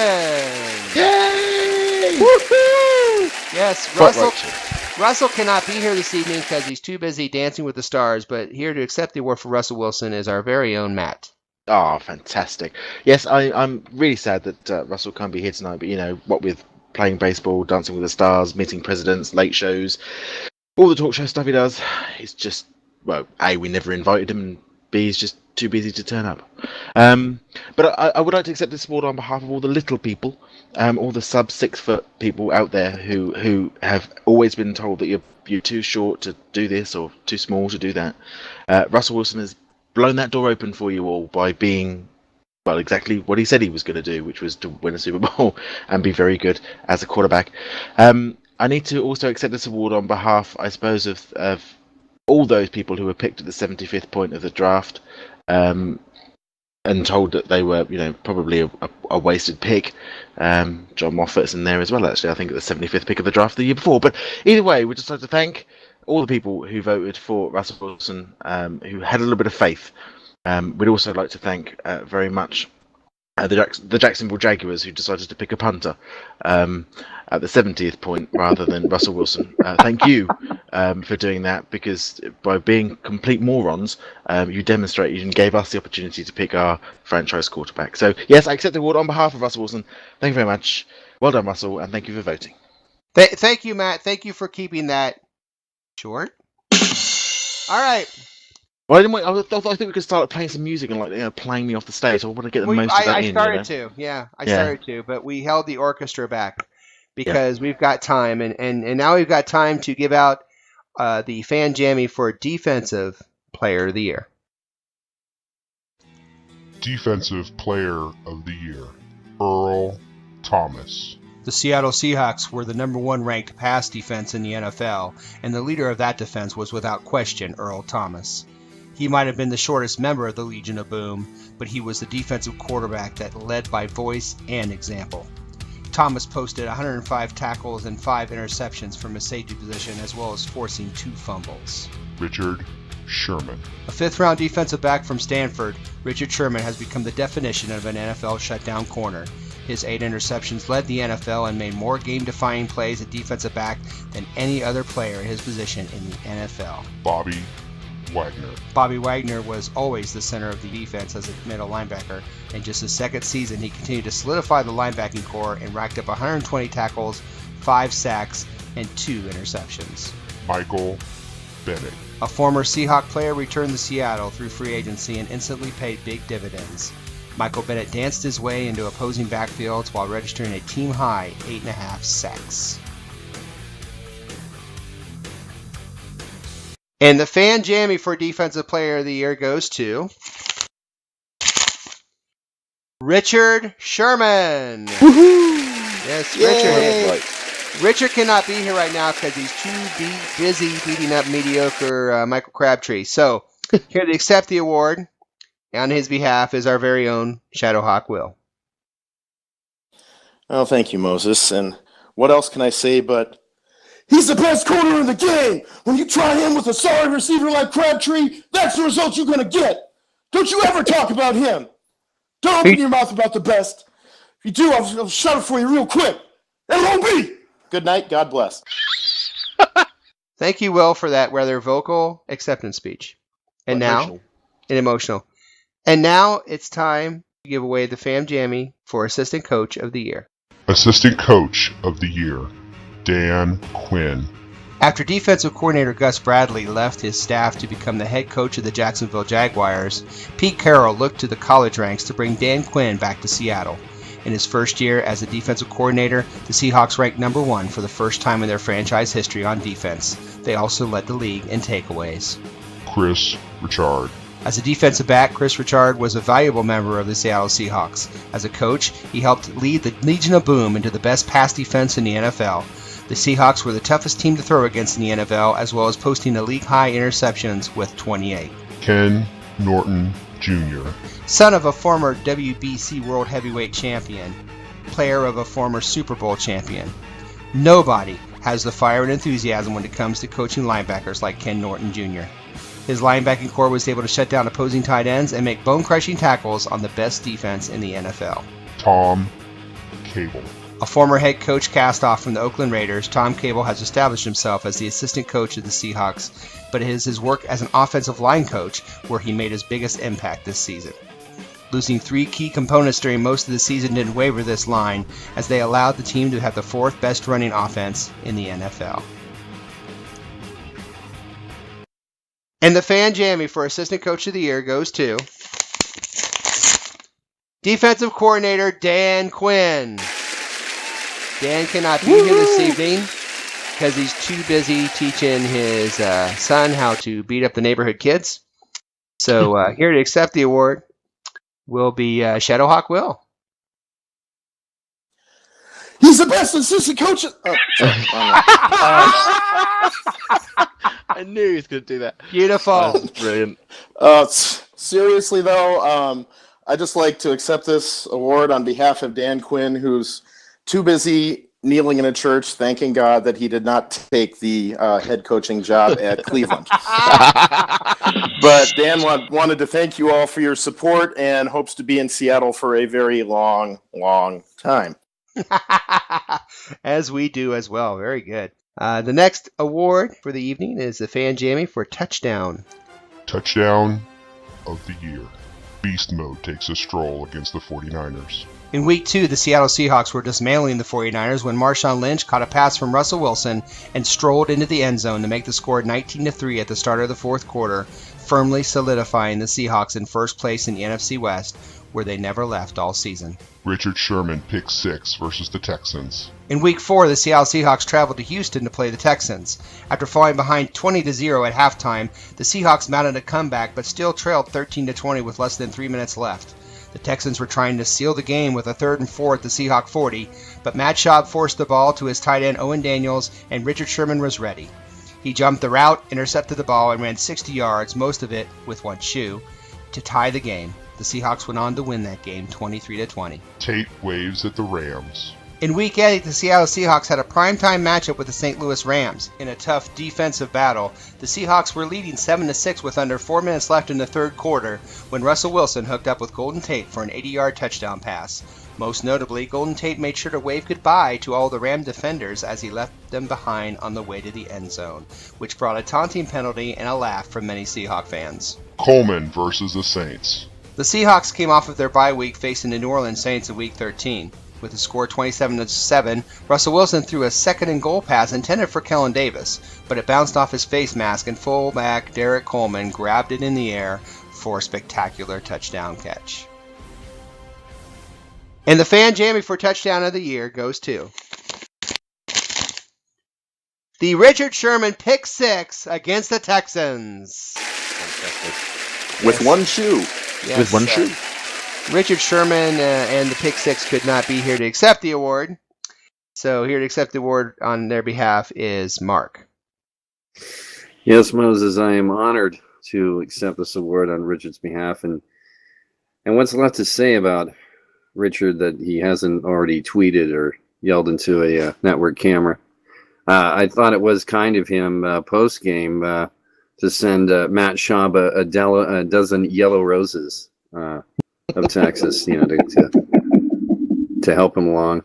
Yay! Woohoo! Yes, Quite Russell cannot be here this evening because he's too busy dancing with the stars, but here to accept the award for Russell Wilson is our very own Matt. Oh, fantastic. Yes, I'm really sad that Russell can't be here tonight, but, you know, what with playing baseball, Dancing with the Stars, meeting presidents, late shows, all the talk show stuff he does, it's just, well, A, we never invited him, and B, he's just too busy to turn up. But I would like to accept this award on behalf of all the little people, all the sub 6 foot people out there who have always been told that you're too short to do this or too small to do that. Russell Wilson has blown that door open for you all by being, well, exactly what he said he was going to do, which was to win a Super Bowl and be very good as a quarterback. I need to also accept this award on behalf, I suppose, of all those people who were picked at the 75th point of the draft, and told that they were, you know, probably a wasted pick. John Moffat's in there as well, actually, I think at the 75th pick of the draft the year before. But either way, we'd just like to thank all the people who voted for Russell Wilson, who had a little bit of faith. We'd also like to thank very much the Jacksonville Jaguars, who decided to pick a punter at the 70th point rather than Russell Wilson. Thank you for doing that, because by being complete morons, you demonstrated and gave us the opportunity to pick our franchise quarterback. So, yes, I accept the award on behalf of Russell Wilson. Thank you very much. Well done, Russell, and thank you for voting. Thank you, Matt. Thank you for keeping that short. All right. Well, I think we could start playing some music and, like, you know, playing me off the stage. I want to get the most of that in. I started to, but we held the orchestra back because we've got time, and now we've got time to give out the Fan Jammy for Defensive Player of the Year. Defensive Player of the Year, Earl Thomas. The Seattle Seahawks were the #1 ranked pass defense in the NFL, and the leader of that defense was without question Earl Thomas. He might have been the shortest member of the Legion of Boom, but he was the defensive quarterback that led by voice and example. Thomas posted 105 tackles and 5 interceptions from his safety position, as well as forcing 2 fumbles. Richard Sherman. A 5th-round defensive back from Stanford, Richard Sherman has become the definition of an NFL shutdown corner. His 8 interceptions led the NFL and made more game-defining plays at defensive back than any other player in his position in the NFL. Bobby Wagner. Bobby Wagner was always the center of the defense as a middle linebacker. In just his 2nd season, he continued to solidify the linebacking core and racked up 120 tackles, 5 sacks, and 2 interceptions. MICHAEL Bennett. A former Seahawk player returned to Seattle through free agency and instantly paid big dividends. MICHAEL Bennett danced his way into opposing backfields while registering a team-high 8.5 sacks. And the Fan Jammy for Defensive Player of the Year goes to Richard Sherman. Woohoo! Yes, Richard. Richard cannot be here right now because he's too busy beating up mediocre Michael Crabtree. So, here to accept the award on his behalf is our very own Shadowhawk Will. Oh, thank you, Moses. And what else can I say but he's the best corner in the game. When you try him with a sorry receiver like Crabtree, that's the result you're going to get. Don't you ever talk about him. Don't open your mouth about the best. If you do, I'll shut it for you real quick. It won't be. Good night. God bless. Thank you, Will, for that rather vocal acceptance speech. And emotional. And now it's time to give away the Fan Jammy for Assistant Coach of the Year. Assistant Coach of the Year, Dan Quinn. After defensive coordinator Gus Bradley left his staff to become the head coach of the Jacksonville Jaguars, Pete Carroll looked to the college ranks to bring Dan Quinn back to Seattle. In his first year as a defensive coordinator, the Seahawks ranked #1 for the first time in their franchise history on defense. They also led the league in takeaways. KRIS Richard. As a defensive back, KRIS Richard was a valuable member of the Seattle Seahawks. As a coach, he helped lead the Legion of Boom into the best pass defense in the NFL. The Seahawks were the toughest team to throw against in the NFL, as well as posting a league-high interceptions with 28. Ken Norton Jr. Son of a former WBC World Heavyweight Champion, player of a former Super Bowl champion. Nobody has the fire and enthusiasm when it comes to coaching linebackers like Ken Norton Jr. His linebacking core was able to shut down opposing tight ends and make bone-crushing tackles on the best defense in the NFL. Tom Cable. A former head coach cast off from the Oakland Raiders, Tom Cable has established himself as the assistant coach of the Seahawks, but it is his work as an offensive line coach where he made his biggest impact this season. Losing 3 key components during most of the season didn't waver this line, as they allowed the team to have the 4th best running offense in the NFL. And the Fan Jammy for Assistant Coach of the Year goes to Defensive Coordinator Dan Quinn. Dan cannot be here this evening because he's too busy teaching his son how to beat up the neighborhood kids. So here to accept the award will be Shadowhawk Will. He's the best assistant coach. Oh, sorry. I knew he was going to do that. Beautiful. That's brilliant. Seriously, though, I'd just like to accept this award on behalf of Dan Quinn, who's too busy kneeling in a church, thanking God that he did not take the head coaching job at Cleveland. But Dan wanted to thank you all for your support and hopes to be in Seattle for a very long, long time. As we do as well. Very good. The next award for the evening is the Fan Jammy for Touchdown. Touchdown of the year. Beast Mode takes a stroll against the 49ers. In Week 2, the Seattle Seahawks were dismantling the 49ers when MARSHAWN Lynch caught a pass from Russell Wilson and strolled into the end zone to make the score 19-3 at the start of the fourth quarter, firmly solidifying the Seahawks in first place in the NFC West, where they never left all season. Richard Sherman pick 6 versus the Texans. In Week 4, the Seattle Seahawks traveled to Houston to play the Texans. After falling behind 20-0 at halftime, the Seahawks mounted a comeback but still trailed 13-20 with less than 3 minutes left. The Texans were trying to seal the game with a 3rd and 4 at the Seahawk 40, but Matt Schaub forced the ball to his tight end Owen Daniels, and Richard Sherman was ready. He jumped the route, intercepted the ball, and ran 60 yards, most of it with one shoe, to tie the game. The Seahawks went on to win that game 23-20. Tate waves at the Rams. In Week 8, the Seattle Seahawks had a primetime matchup with the St. Louis Rams. In a tough defensive battle, the Seahawks were leading 7-6 with under 4 minutes left in the third quarter when Russell Wilson hooked up with Golden Tate for an 80-yard touchdown pass. Most notably, Golden Tate made sure to wave goodbye to all the Ram defenders as he left them behind on the way to the end zone, which brought a taunting penalty and a laugh from many Seahawk fans. Coleman versus the Saints. The Seahawks came off of their bye week facing the New Orleans Saints in Week 13. With the score 27-7, Russell Wilson threw a 2nd and goal pass intended for Kellen Davis, but it bounced off his face mask and fullback Derek Coleman grabbed it in the air for a spectacular touchdown catch. And the Fan Jammy for Touchdown of the Year goes to the Richard Sherman pick 6 against the Texans. With one shoe. Yes, With one shoe. Richard Sherman and the Pick 6 could not be here to accept the award. So here to accept the award on their behalf is Mark. Yes, Moses, I am honored to accept this award on Richard's behalf. And what's left to say about Richard that he hasn't already tweeted or yelled into a network camera? I thought it was kind of him post-game to send Matt Schaub a dozen yellow roses of Texas, to help him along.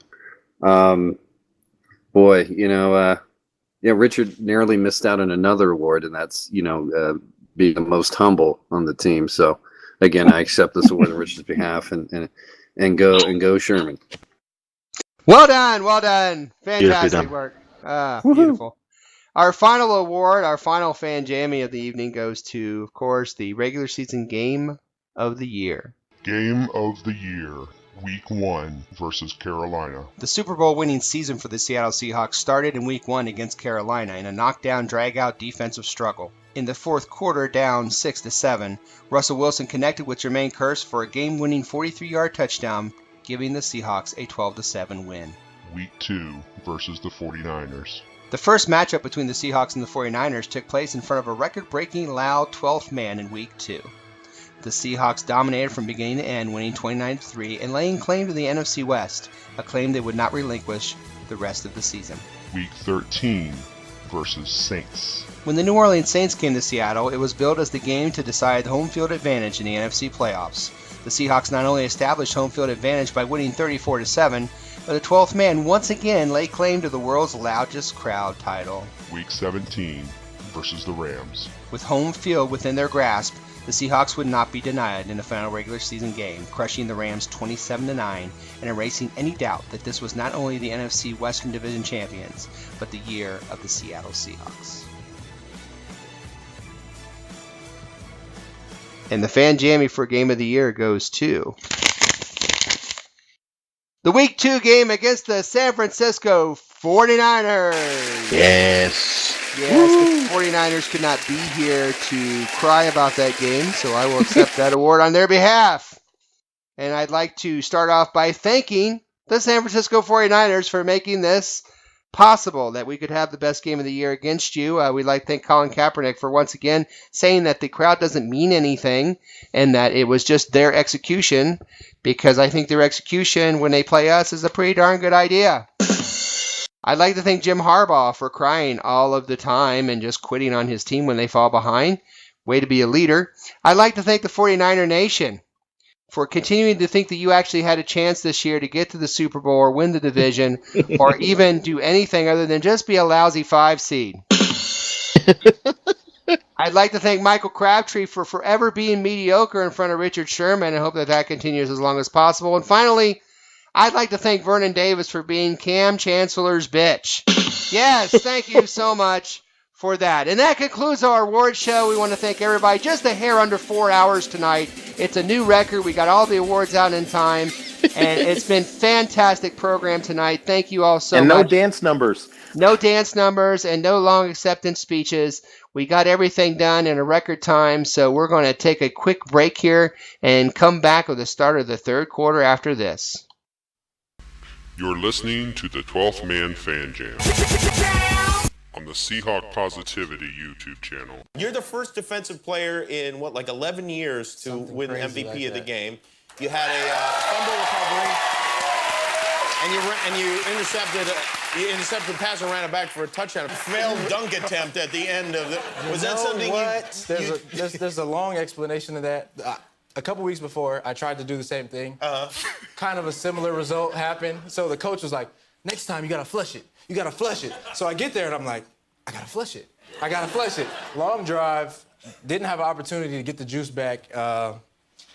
Richard narrowly missed out on another award, and that's being the most humble on the team. So again, I accept this award on Richard's behalf, and go Sherman. Well done, fantastic work. Beautiful. Our final award, our final Fan Jammy of the evening goes to, of course, the regular season Game of the Year. Game of the Year, Week 1 versus Carolina. The Super Bowl winning season for the Seattle Seahawks started in Week 1 against Carolina in a knockdown, drag-out defensive struggle. In the fourth quarter, down 6-7, Russell Wilson connected with Jermaine Kearse for a game-winning 43-yard touchdown, giving the Seahawks a 12-7 win. Week 2 versus the 49ers. The first matchup between the Seahawks and the 49ers took place in front of a record-breaking loud 12th man in Week 2. The Seahawks dominated from beginning to end, winning 29-3 and laying claim to the NFC West, a claim they would not relinquish the rest of the season. Week 13 versus Saints. When the New Orleans Saints came to Seattle, it was billed as the game to decide home field advantage in the NFC playoffs. The Seahawks not only established home field advantage by winning 34-7, but the 12th man once again laid claim to the world's loudest crowd title. Week 17 versus the Rams. With home field within their grasp, the Seahawks would not be denied in the final regular season game, crushing the Rams 27-9 and erasing any doubt that this was not only the NFC Western Division champions, but the year of the Seattle Seahawks. And the Fan Jammy for Game of the Year goes to the Week 2 game against the San Francisco 49ers. Yes. Yes, the 49ers could not be here to cry about that game, so I will accept that award on their behalf. And I'd like to start off by thanking the San Francisco 49ers for making this possible, that we could have the best game of the year against you. We'd like to thank Colin Kaepernick for once again saying that the crowd doesn't mean anything and that it was just their execution, because I think their execution when they play us is a pretty darn good idea. I'd like to thank Jim Harbaugh for crying all of the time and just quitting on his team when they fall behind. Way to be a leader. I'd like to thank the 49er Nation for continuing to think that you actually had a chance this year to get to the Super Bowl or win the division or even do anything other than just be a lousy 5 seed. I'd like to thank Michael Crabtree for forever being mediocre in front of Richard Sherman and hope that that continues as long as possible. And finally, I'd like to thank Vernon Davis for being Cam Chancellor's bitch. Yes, thank you so much for that. And that concludes our award show. We want to thank everybody. Just a hair under 4 hours tonight. It's a new record. We got all the awards out in time. And it's been fantastic program tonight. Thank you all so much. And no dance numbers. No dance numbers and no long acceptance speeches. We got everything done in a record time. So we're going to take a quick break here and come back with the start of the third quarter after this. You're listening to the 12th Man Fan Jam on the Seahawk Positivity YouTube channel. You're the first defensive player in, 11 years to win MVP of the game. You had a fumble recovery, and you intercepted a pass and ran it back for a touchdown. A failed dunk attempt at the end of it. Was that something There's a long explanation of that. A couple weeks before, I tried to do the same thing. Kind of a similar result happened. So the coach was like, next time you gotta flush it. You gotta flush it. So I get there and I'm like, I gotta flush it. I gotta flush it. Long drive, didn't have an opportunity to get the juice back.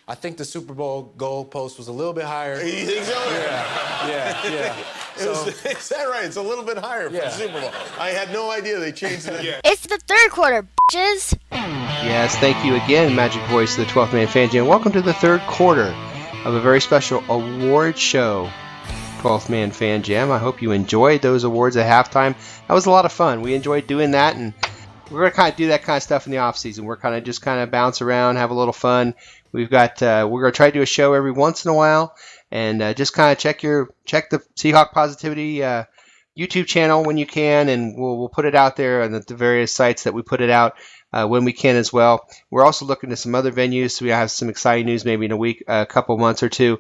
I think the Super Bowl goal post was a little bit higher. You think so? Yeah. Is that right? It's a little bit higher for the Super Bowl. I had no idea they changed it. It's the third quarter, bitches. Yes, thank you again, Magic Voice of the 12th Man Fan Jam. Welcome to the third quarter of a very special award show, 12th Man Fan Jam. I hope you enjoyed those awards at halftime. That was a lot of fun. We enjoyed doing that, and we're going to kind of do that kind of stuff in the off season. We're kind of bounce around, have a little fun. We're going to try to do a show every once in a while, and just kind of check the Seahawk Positivity YouTube channel when you can, and we'll put it out there on the various sites that we put it out when we can as well. We're also looking to some other venues, so we have some exciting news maybe in a couple months or two.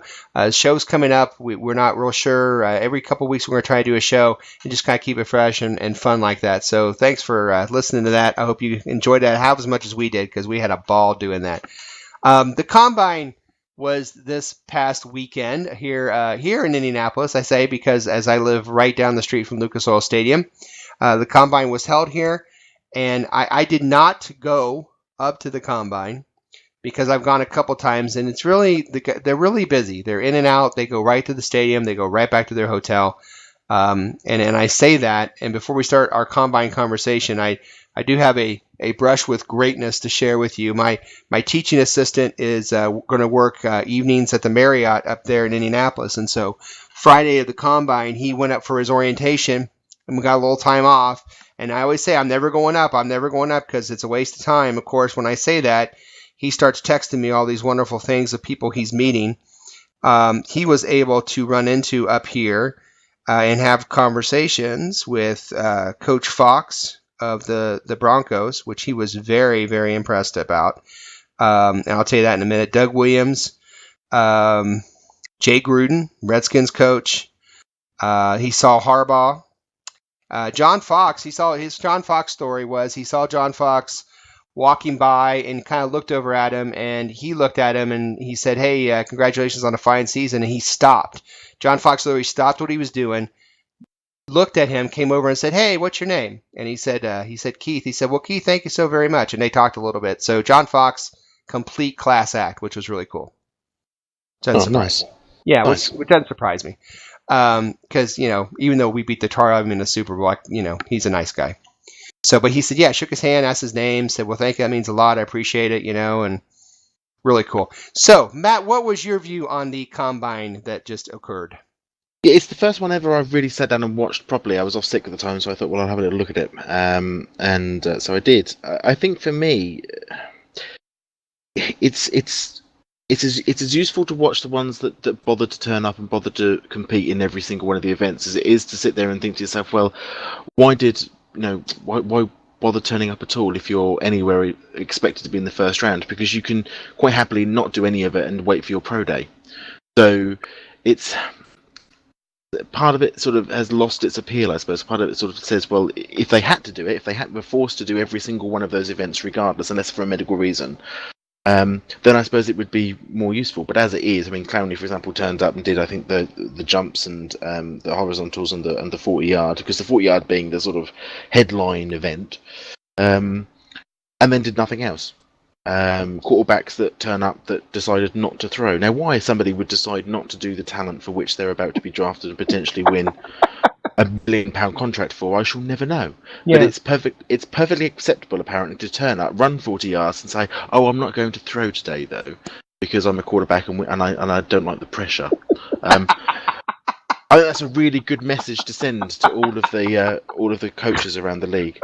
Shows coming up. We're not real sure. Every couple weeks we're going to try to do a show and just kind of keep it fresh and fun like that. So thanks for listening to that. I hope you enjoyed that half as much as we did, because we had a ball doing that. The Combine was this past weekend here in Indianapolis, I say, because as I live right down the street from Lucas Oil Stadium. The Combine was held here, and I did not go up to the Combine because I've gone a couple times, and they're really busy. They're in and out. They go right to the stadium. They go right back to their hotel. And I say that, and before we start our Combine conversation, I do have a brush with greatness to share with you. My teaching assistant is going to work evenings at the Marriott up there in Indianapolis. And so Friday of the Combine, he went up for his orientation, and we got a little time off. And I always say, I'm never going up because it's a waste of time. Of course, when I say that, he starts texting me all these wonderful things of people he's meeting. He was able to run into up here and have conversations with Coach Fox of the Broncos, which he was very, very impressed about. And I'll tell you that in a minute. Doug Williams, Jay Gruden, Redskins coach. He saw Harbaugh. John Fox, John Fox story was he saw John Fox walking by and kind of looked over at him, and he looked at him and he said, "Hey, congratulations on a fine season." And he stopped. John Fox literally stopped what he was doing, looked at him, came over and said, "Hey, what's your name?" And he said Keith. He said, "Well, Keith, thank you so very much." And they talked a little bit. So John Fox, complete class act, which was really cool. Nice. Yeah, Nice. which doesn't surprise me. Because, even though we beat the tar out of him in the Super Bowl, he's a nice guy. So, but he said, yeah, shook his hand, asked his name, said, "Well, thank you, that means a lot, I appreciate it," and really cool. So, Matt, what was your view on the combine that just occurred? Yeah, it's the first one ever I've really sat down and watched properly. I was off sick at the time, so I thought, well, I'll have a little look at it. So I did. I think for me, it's as useful to watch the ones that bother to turn up and bother to compete in every single one of the events as it is to sit there and think to yourself, well, why bother turning up at all if you're anywhere expected to be in the first round? Because you can quite happily not do any of it and wait for your pro day. So it's part of it sort of has lost its appeal, I suppose. Part of it sort of says, well, if they had to do it, if they were forced to do every single one of those events regardless, unless for a medical reason, then I suppose it would be more useful. But as it is, I mean, Clowney, for example, turned up and did, I think, the jumps and the horizontals and the 40-yard, because the 40-yard being the sort of headline event, and then did nothing else. Quarterbacks that turn up that decided not to throw. Now, why somebody would decide not to do the talent for which they're about to be drafted and potentially win £1 billion contract for, I shall never know. Yeah. But it's perfectly acceptable, apparently, to turn up, run 40 yards, and say, "Oh, I'm not going to throw today, though, because I'm a quarterback and I don't like the pressure." I think that's a really good message to send to all of the coaches around the league.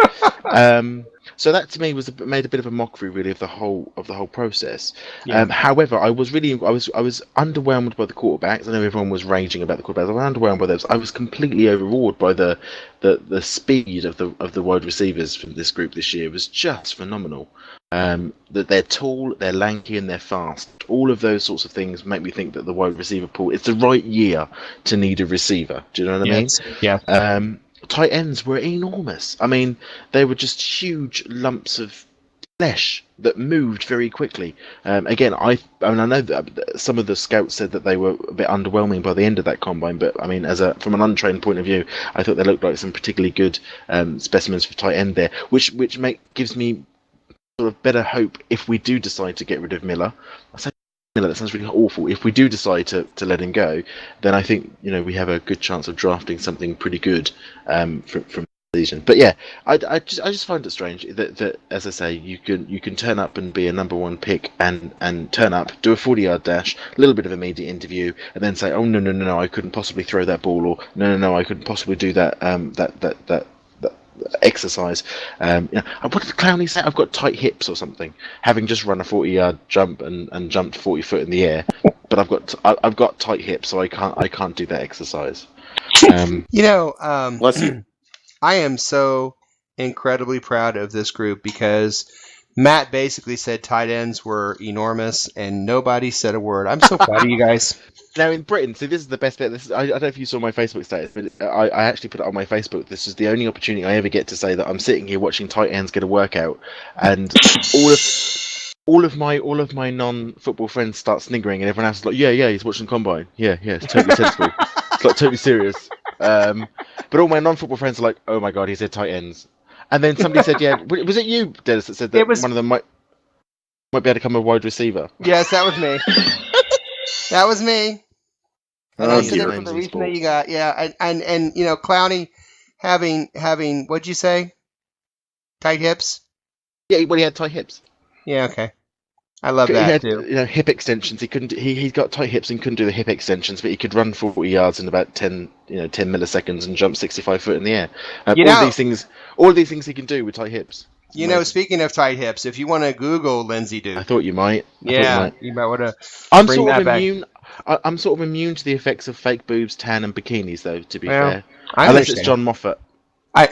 So that to me made a bit of a mockery, really, of the whole process. Yeah. However, I was underwhelmed by the quarterbacks. I know everyone was raging about the quarterbacks. I was underwhelmed by those. I was completely overawed by the speed of the wide receivers from this group this year. It was just phenomenal. That they're tall, they're lanky, and they're fast. All of those sorts of things make me think that the wide receiver pool, it's the right year to need a receiver. Do you know what I mean? Yeah. Tight ends were enormous. I mean, they were just huge lumps of flesh that moved very quickly. Again, I know that some of the scouts said that they were a bit underwhelming by the end of that combine, but I mean, from an untrained point of view, I thought they looked like some particularly good specimens for tight end there, which gives me sort of better hope if we do decide to get rid of Miller. I say Miller, that sounds really awful. If we do decide to let him go, then I think we have a good chance of drafting something pretty good from the season. But yeah, I just find it strange that as I say, you can turn up and be a number one pick and turn up, do a 40-yard dash, a little bit of a media interview, and then say, "Oh no, I couldn't possibly throw that ball," or no, I couldn't possibly do that that exercise. What did Clowney say? "I've got tight hips" or something, having just run a 40-yard jump and jumped 40 foot in the air. But I've got tight hips, so I can't do that exercise. I am so incredibly proud of this group because Matt basically said tight ends were enormous and nobody said a word. I'm so proud of you guys. Now in Britain, see, this is the best bit. I don't know if you saw my Facebook status, but I actually put it on my Facebook. This is the only opportunity I ever get to say that I'm sitting here watching tight ends get a workout, and all of my non-football friends start sniggering, and everyone else is like, yeah, he's watching combine. Yeah, it's totally sensible. It's like totally serious. But all my non-football friends are like, "Oh my god, he said tight ends." And then somebody said, "Yeah, was it you, Dennis, that said that one of them might be able to become a wide receiver?" Yes, that was me. That was me. And I said it for the reason that you got. Yeah, and Clowney having what'd you say? Tight hips? Yeah, well, he had tight hips. Yeah, okay. I love that he had, too. Hip extensions. He couldn't. He's got tight hips and couldn't do the hip extensions, but he could run 40 yards in about 10 milliseconds and jump 65 foot in the air. All of these things he can do with tight hips. Speaking of tight hips, if you want to Google Lindsey Duke, I thought you might. You might want to. I'm sort of immune. I'm sort of immune to the effects of fake boobs, tan, and bikinis, though. To be fair, unless it's John Moffat. I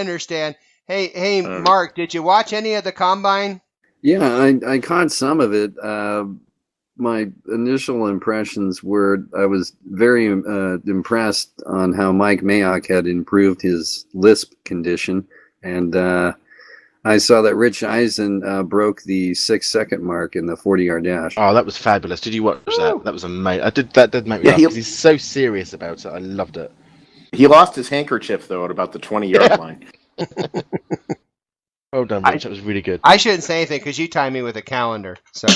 understand. Hey, Mark, did you watch any of the combine? Yeah, I caught some of it. my initial impressions were I was very impressed on how Mike Mayock had improved his lisp condition, and I saw that Rich Eisen broke the 6-second mark in the 40-yard dash. Oh, that was fabulous! Did you watch that? That was amazing. That did make me laugh because he's so serious about it. I loved it. He lost his handkerchief though at about the 20-yard line. Well done, Rich. That was really good. I shouldn't say anything because you timed me with a calendar. So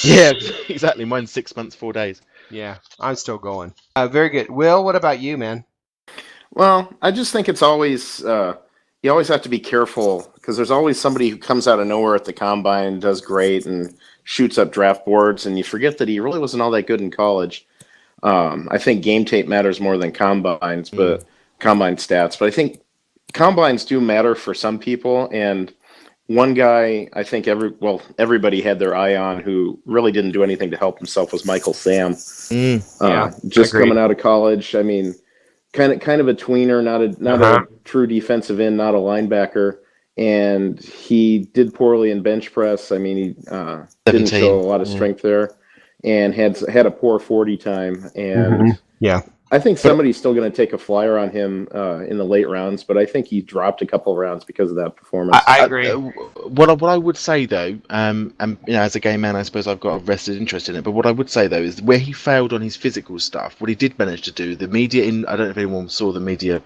yeah, exactly. Mine's 6 months, 4 days. Yeah, I'm still going. Very good. Will, what about you, man? Well, I just think it's always you always have to be careful because there's always somebody who comes out of nowhere at the combine, does great, and shoots up draft boards, and you forget that he really wasn't all that good in college. I think game tape matters more than combines, but combine stats. But I think combines do matter for some people, and one guy I think everybody had their eye on who really didn't do anything to help himself was MICHAEL Sam. Just agreed. coming out of college. I mean, kind of a tweener, not a true defensive end, not a linebacker, and he did poorly in bench press. I mean, he didn't show a lot of strength there, and had a poor 40 time. And I think somebody's still going to take a flyer on him in the late rounds, but I think he dropped a couple of rounds because of that performance. I agree. What I would say though, and as a gay man, I suppose I've got a vested interest in it. But what I would say though is where he failed on his physical stuff, what he did manage to do, the media I don't know if anyone saw the media.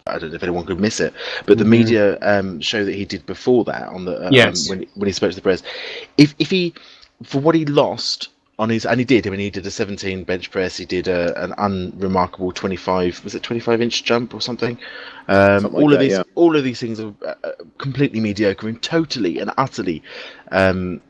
I don't know if anyone could miss it, but the media show that he did before that on the when he spoke to the press, if he for what he lost. On his, and he did. I mean, he did a 17 bench press. He did an unremarkable 25-inch jump or something. All of these things are completely mediocre and totally and utterly sort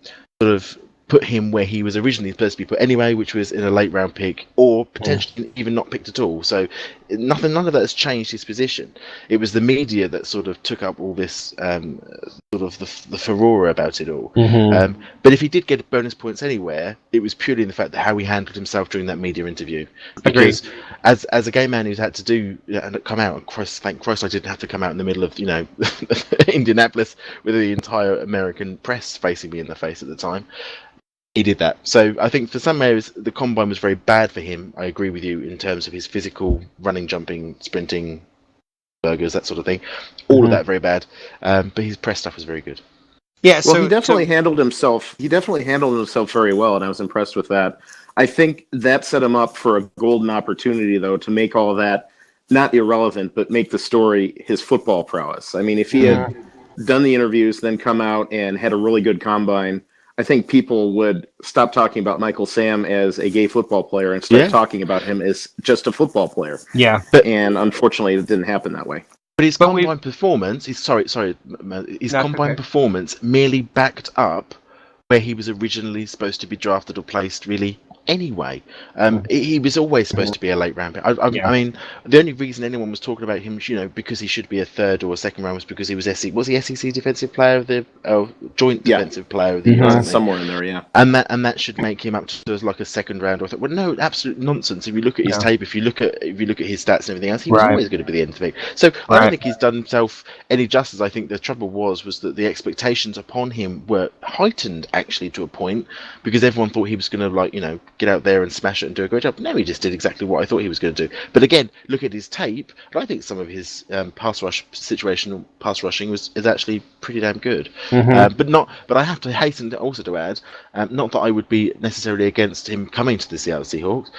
of put him where he was originally supposed to be put anyway, which was in a late round pick or potentially even not picked at all. So none of that has changed his position. It was the media that sort of took up all this sort of the furore about it all. But if he did get bonus points anywhere, it was purely in the fact that how he handled himself during that media interview. Because as a gay man who's had to do and come out, and thank Christ I didn't have to come out in the middle of Indianapolis with the entire American press facing me in the face at the time. He did that. So I think for some areas, the combine was very bad for him. I agree with you in terms of his physical, running, jumping, sprinting, burgers, that sort of thing. All of that very bad. But his press stuff was very good. Yeah, well, he definitely handled himself. He definitely handled himself very well, and I was impressed with that. I think that set him up for a golden opportunity, though, to make all of that not irrelevant, but make the story his football prowess. I mean, if he had done the interviews, then come out and had a really good combine, I think people would stop talking about MICHAEL Sam as a gay football player and start talking about him as just a football player. Yeah. And unfortunately, it didn't happen that way. But his combine performance, his combine performance merely backed up where he was originally supposed to be drafted or placed, really, anyway. He was always supposed to be a late round pick. I mean, the only reason anyone was talking about him, because he should be a third or a second round was because he was SEC Defensive Player of the Joint Defensive Player of the Year, somewhere in there, yeah. And that should make him up to like a second round. I thought, well, no, absolute nonsense. If you look at his tape, if you look at his stats and everything else, he was always going to be the end pick. So I don't think he's done himself any justice. I think the trouble was that the expectations upon him were heightened actually to a point because everyone thought he was going to get out there and smash it and do a great job. No, he just did exactly what I thought he was going to do. But again, look at his tape, and I think some of his pass rushing is actually pretty damn good. But I have to hasten to add, not that I would be necessarily against him coming to the Seattle Seahawks,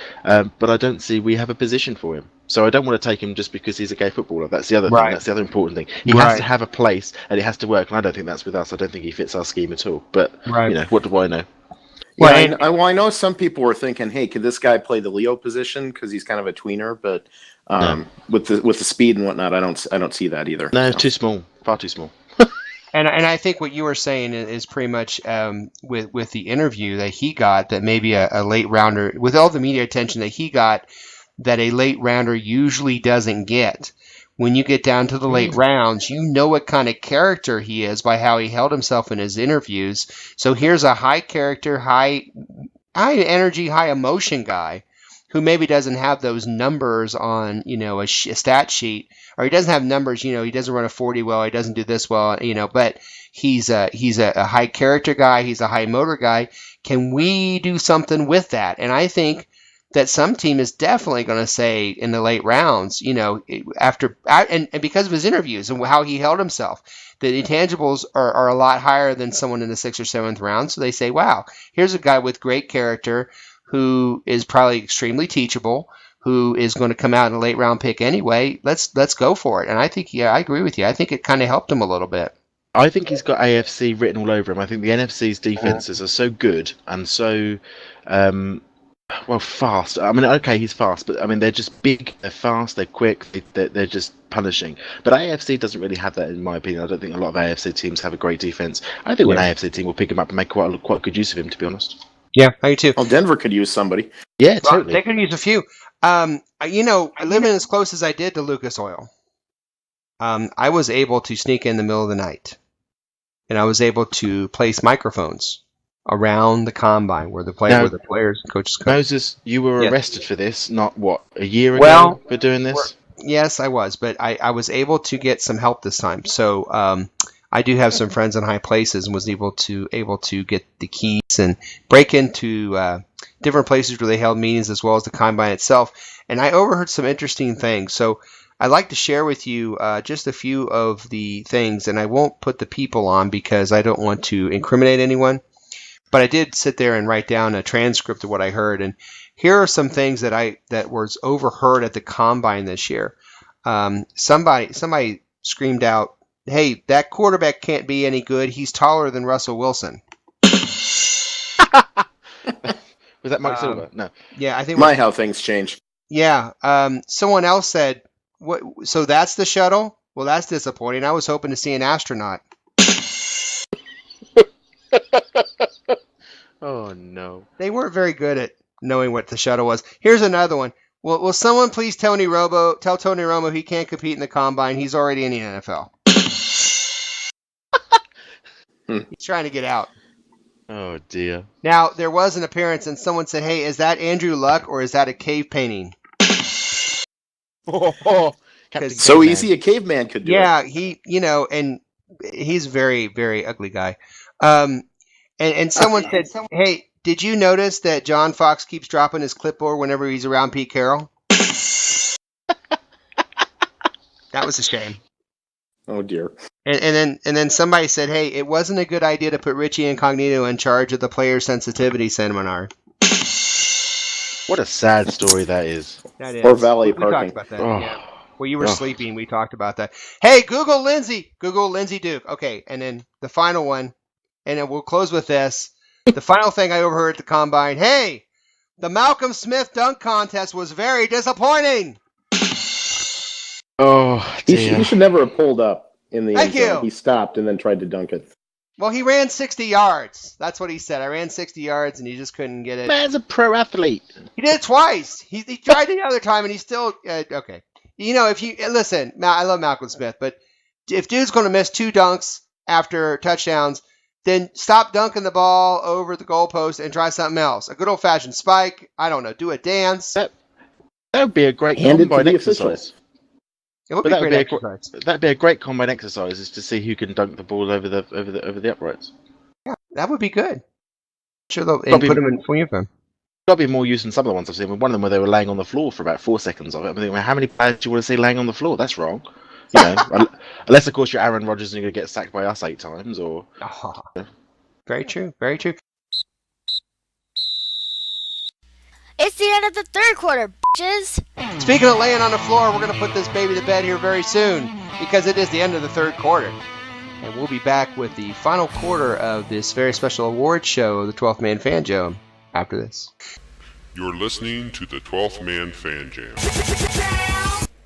but I don't see we have a position for him. So I don't want to take him just because he's a gay footballer. That's the other thing. That's the other important thing. He has to have a place, and it has to work. And I don't think that's with us. I don't think he fits our scheme at all. But what do I know? Yeah, I know some people were thinking, hey, could this guy play the Leo position because he's kind of a tweener? But with the speed and whatnot, I don't see that either. No, too small, far too small. And I think what you were saying is pretty much with the interview that he got, that maybe a late rounder, with all the media attention that he got, that a late rounder usually doesn't get. When you get down to the late rounds, you know what kind of character he is by how he held himself in his interviews. So here's a high character, high energy, high emotion guy who maybe doesn't have those numbers on, a stat sheet, or he doesn't have numbers, he doesn't run a 40 well, he doesn't do this well, but he's a high character guy, he's a high motor guy. Can we do something with that? And I think that some team is definitely going to say in the late rounds, after and because of his interviews and how he held himself, the intangibles are a lot higher than someone in the 6th or 7th round. So they say, wow, here's a guy with great character who is probably extremely teachable, who is going to come out in a late round pick anyway. Let's go for it. And I think, I agree with you. I think it kind of helped him a little bit. I think he's got AFC written all over him. I think the NFC's defenses are so good and so, fast. I mean, okay, he's fast, but I mean, they're just big, they're fast, they're quick, they're just punishing. But AFC doesn't really have that, in my opinion. I don't think a lot of AFC teams have a great defense. I think an AFC team will pick him up and make quite good use of him, to be honest. Yeah, I do too. Well, Denver could use somebody. Yeah, totally. They could use a few. Living as close as I did to Lucas Oil, I was able to sneak in the middle of the night, and I was able to place microphones around the combine where the players and coaches come. Moses, you were arrested for this, not a year ago for doing this? Yes, I was, but I was able to get some help this time. So I do have some friends in high places and was able to get the keys and break into different places where they held meetings as well as the combine itself. And I overheard some interesting things. So I'd like to share with you just a few of the things, and I won't put the people on because I don't want to incriminate anyone. But I did sit there and write down a transcript of what I heard. And here are some things that was overheard at the combine this year. Somebody screamed out, "Hey, that quarterback can't be any good. He's taller than Russell Wilson." Was that Mike Silver? No. Yeah, I think. How things change. Yeah. Someone else said, "What? So that's the shuttle? Well, that's disappointing. I was hoping to see an astronaut." Oh no. They weren't very good at knowing what the shuttle was. Here's another one. Well, will someone please tell Tony Romo he can't compete in the combine? He's already in the NFL. He's trying to get out. Oh dear. Now, there was an appearance and someone said, "Hey, is that Andrew Luck or is that a cave painting?" So easy a caveman could do it. Yeah, and he's a very, very ugly guy. And someone said, "Hey, did you notice that John Fox keeps dropping his clipboard whenever he's around Pete Carroll?" That was a shame. Oh dear. And then somebody said, "Hey, it wasn't a good idea to put Richie Incognito in charge of the player sensitivity seminar." What a sad story that is. That is. Or valet parking. We talked about that. Yeah. Well, you were sleeping. We talked about that. Hey, Google Lindsey Duke. Okay, and then the final one, and then we'll close with this. The final thing I overheard at the combine. Hey, the Malcolm Smith dunk contest was very disappointing. Oh, dear. He should never have pulled up in the end zone. Thank you. He stopped and then tried to dunk it. Well, he ran 60 yards. That's what he said. I ran 60 yards, and he just couldn't get it. Man's a pro athlete. He did it twice. He tried the other time, and he still okay. If you listen, I love Malcolm Smith, but if dude's going to miss 2 dunks after touchdowns, then stop dunking the ball over the goalpost and try something else. A good old-fashioned spike. I don't know. Do a dance. That would be a great combine exercise. It would be a great exercise. That'd be a great combine exercise, is to see who can dunk the ball over the uprights. Yeah, that would be good. Sure, they'll put them in full uniform. Got to be more use than some of the ones I've seen. One of them where they were laying on the floor for about 4 seconds of it. I'm thinking, how many players do you want to see laying on the floor? That's wrong. Unless of course you're Aaron Rodgers and you're going to get sacked by us 8 times, or. Oh, very true. Very true. It's the end of the third quarter, bitches. Speaking of laying on the floor, we're going to put this baby to bed here very soon because it is the end of the third quarter. And we'll be back with the final quarter of this very special award show, the 12th Man Fan Jam, after this. You're listening to the 12th Man Fan Jam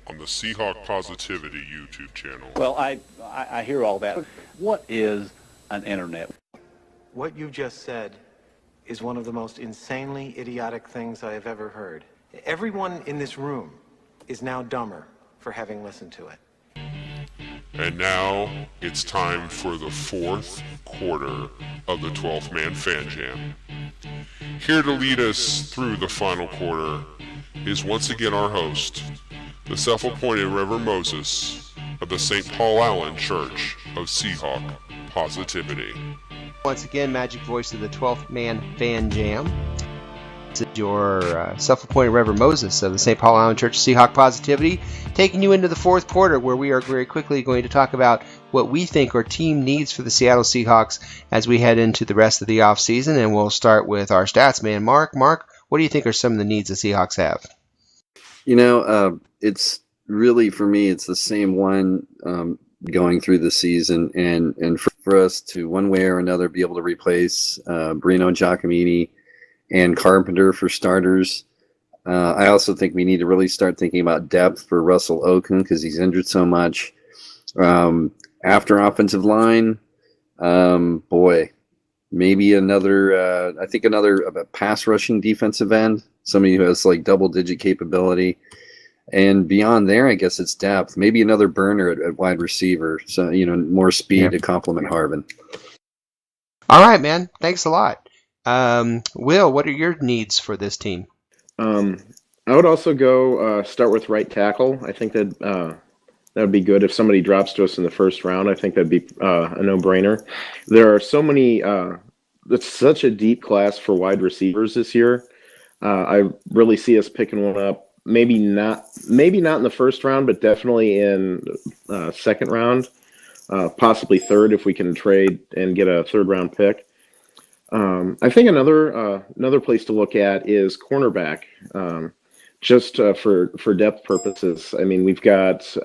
on the Seahawk Positivity YouTube channel. Well, I hear all that. What is an internet? What you just said is one of the most insanely idiotic things I have ever heard. Everyone in this room is now dumber for having listened to it. And now it's time for the fourth quarter of the 12th Man Fan Jam. Here to lead us through the final quarter is once again our host, the self-appointed Reverend Moses of the St. Paul Allen Church of Seahawk Positivity. Once again, magic voice of the 12th Man Fan Jam. This is your self-appointed Reverend Moses of the St. Paul Allen Church of Seahawk Positivity, taking you into the fourth quarter, where we are very quickly going to talk about what we think our team needs for the Seattle Seahawks as we head into the rest of the offseason. And we'll start with our stats man, Mark. Mark, what do you think are some of the needs the Seahawks have? You know, it's really, for me, it's the same one going through the season. And for us to, one way or another, be able to replace Brino Giacomini and Carpenter for starters. I also think we need to really start thinking about depth for Russell Okung because he's injured so much. After offensive line, maybe another, I think another pass rushing defensive end, somebody who has like double-digit capability. And beyond there, I guess it's depth. Maybe another burner at wide receiver, so more speed to complement Harvin. All right, man. Thanks a lot. Will, what are your needs for this team? I would also go start with right tackle. I think that that would be good if somebody drops to us in the first round. I think that'd be a no-brainer. There are so many. It's such a deep class for wide receivers this year. I really see us picking one up. Maybe not in the first round, but definitely in second round, possibly third if we can trade and get a third-round pick. I think another place to look at is cornerback, just for depth purposes. I mean, we've got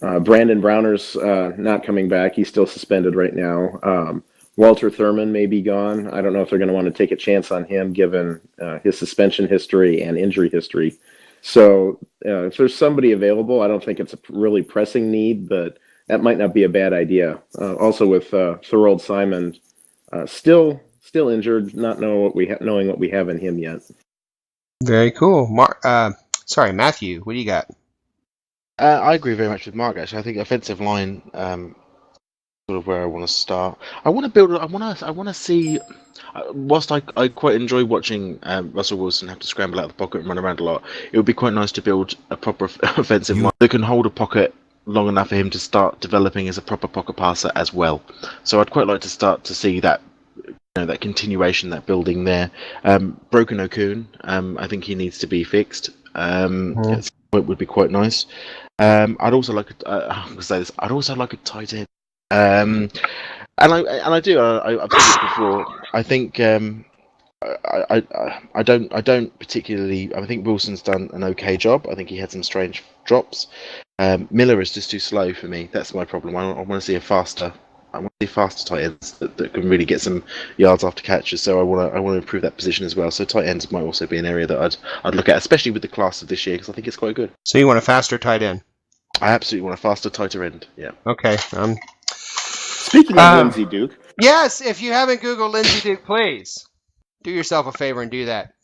Brandon Browner's not coming back; he's still suspended right now. Walter Thurman may be gone. I don't know if they're going to want to take a chance on him given his suspension history and injury history. So if there's somebody available, I don't think it's a really pressing need, but that might not be a bad idea. Also with Thorold Simon still injured, not knowing what we have in him yet. Very cool. Matthew, what do you got? I agree very much with Mark. Actually, I think offensive line, sort of where I want to start. I want to build. I want to see. Whilst I quite enjoy watching Russell Wilson have to scramble out of the pocket and run around a lot, it would be quite nice to build a proper offensive line that can hold a pocket long enough for him to start developing as a proper pocket passer as well. So I'd quite like to start to see that. That continuation, that building there. Broken Okun, I think he needs to be fixed. It would be quite nice. I'd also like I'd also like a tight end. And I do. I've said it before. I think I don't particularly. I think Wilson's done an okay job. I think he had some strange drops. Miller is just too slow for me. That's my problem. I want to see a faster. I want to see faster tight ends that can really get some yards after catches. So I want to improve that position as well. So tight ends might also be an area that I'd look at, especially with the class of this year, because I think it's quite good. So you want a faster tight end? I absolutely want a faster, tighter end. Yeah. Okay. Speaking of Lindsey Duke. Yes, if you haven't Googled Lindsey Duke, please do yourself a favor and do that.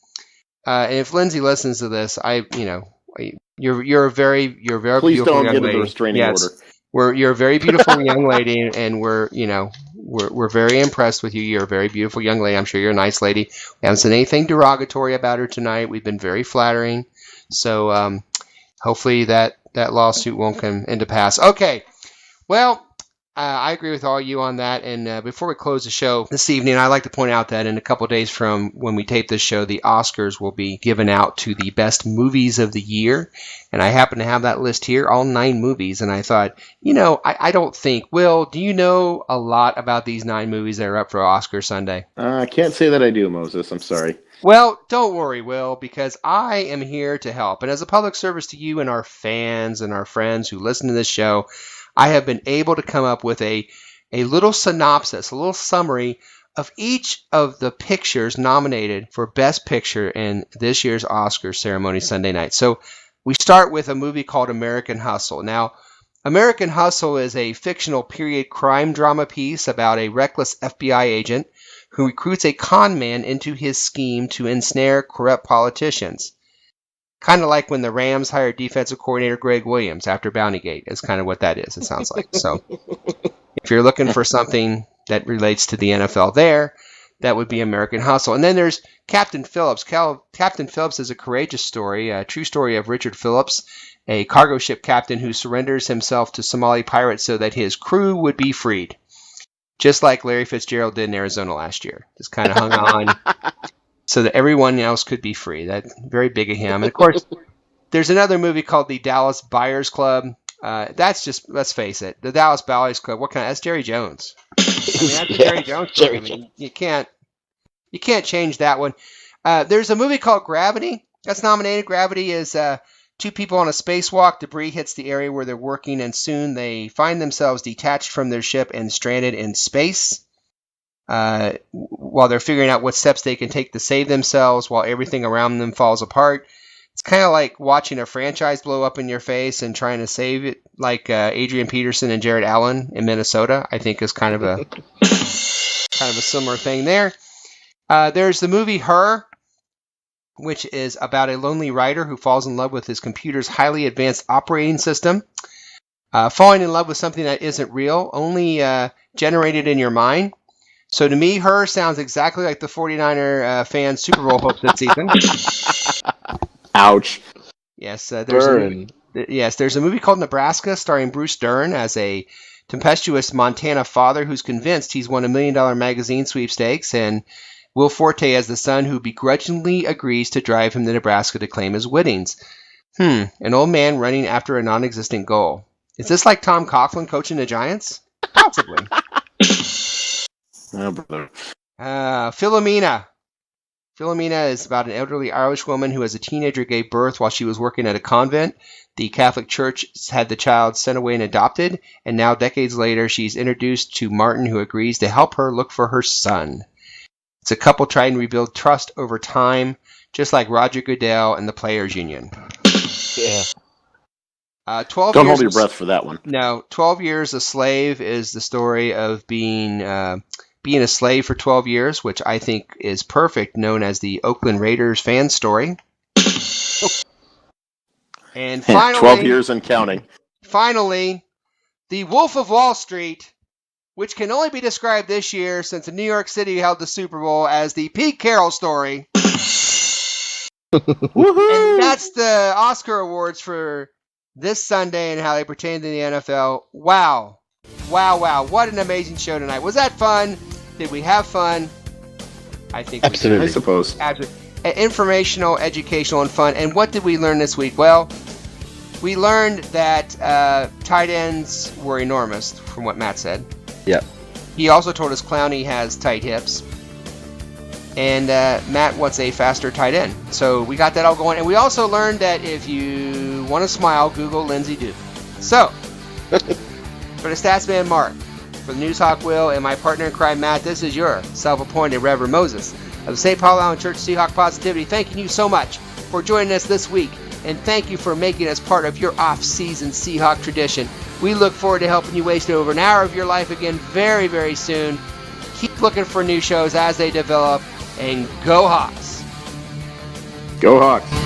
And if Lindsey listens to this, you're a very Please beautiful don't young get lady. a restraining order. You're a very beautiful young lady, and we're very impressed with you. You're a very beautiful young lady. I'm sure you're a nice lady. We haven't said anything derogatory about her tonight. We've been very flattering. So hopefully that lawsuit won't come into pass. Okay. Well, I agree with all you on that. And before we close the show this evening, I'd like to point out that in a couple of days from when we tape this show, the Oscars will be given out to the best movies of the year. And I happen to have that list here, all 9 movies. And I thought, I don't think, Will, do you know a lot about these 9 movies that are up for Oscar Sunday? I can't say that I do, Moses. I'm sorry. Well, don't worry, Will, because I am here to help. And as a public service to you and our fans and our friends who listen to this show, I have been able to come up with a little synopsis, a little summary of each of the pictures nominated for Best Picture in this year's Oscar ceremony Sunday night. So we start with a movie called American Hustle. Now, American Hustle is a fictional period crime drama piece about a reckless FBI agent who recruits a con man into his scheme to ensnare corrupt politicians. Kind of like when the Rams hired defensive coordinator Greg Williams after Bountygate is kind of what that is, it sounds like. So if you're looking for something that relates to the NFL there, that would be American Hustle. And then there's Captain Phillips. Captain Phillips is a courageous story, a true story of Richard Phillips, a cargo ship captain who surrenders himself to Somali pirates so that his crew would be freed. Just like Larry Fitzgerald did in Arizona last year. Just kind of hung on so that everyone else could be free. That's very big of him. And, of course, there's another movie called The Dallas Buyers Club. That's just, let's face it, The Dallas Buyers Club. That's Jerry Jones. I mean, that's a Jerry Jones story. I mean, you can't change that one. There's a movie called Gravity that's nominated. Gravity is two people on a spacewalk. Debris hits the area where they're working, and soon they find themselves detached from their ship and stranded in space while they're figuring out what steps they can take to save themselves while everything around them falls apart. It's kind of like watching a franchise blow up in your face and trying to save it, like Adrian Peterson and Jared Allen in Minnesota. I think is kind of a similar thing there. There's the movie Her, which is about a lonely writer who falls in love with his computer's highly advanced operating system. Falling in love with something that isn't real, only generated in your mind. So to me, Her sounds exactly like the 49er fans' Super Bowl hopes this season. Ouch. Yes, there's a movie called Nebraska starring Bruce Dern as a tempestuous Montana father who's convinced he's won $1 million magazine sweepstakes, and Will Forte as the son who begrudgingly agrees to drive him to Nebraska to claim his winnings. An old man running after a non-existent goal. Is this like Tom Coughlin coaching the Giants? Possibly. Oh, brother. Philomena. Philomena is about an elderly Irish woman who as a teenager gave birth while she was working at a convent. The Catholic Church had the child sent away and adopted, and now decades later she's introduced to Martin, who agrees to help her look for her son. It's a couple trying to rebuild trust over time, just like Roger Goodell and the Players Union. Yeah. 12 Don't years hold your breath for that one. No, 12 Years a Slave is the story of being a slave for 12 years, which I think is perfect, known as the Oakland Raiders fan story. And finally, 12 years and counting. Finally, The Wolf of Wall Street, which can only be described this year since New York City held the Super Bowl as the Pete Carroll story. And that's the Oscar Awards for this Sunday and how they pertain to the NFL. Wow. What an amazing show tonight. Was that fun? Did we have fun? I think absolutely. I suppose. Absolutely. Informational, educational, and fun. And what did we learn this week? Well, we learned that tight ends were enormous, from what Matt said. Yep. He also told us Clowney has tight hips. And Matt wants a faster tight end. So we got that all going. And we also learned that if you want to smile, Google Lindsey Duke. So, for the Statsman Mark, for the Newshawk Will, and my partner in crime Matt, this is your self-appointed Reverend Moses of the St. Paul Island Church Seahawk Positivity. Thanking you so much for joining us this week. And thank you for making us part of your off-season Seahawk tradition. We look forward to helping you waste over an hour of your life again very, very soon. Keep looking for new shows as they develop. And go Hawks! Go Hawks!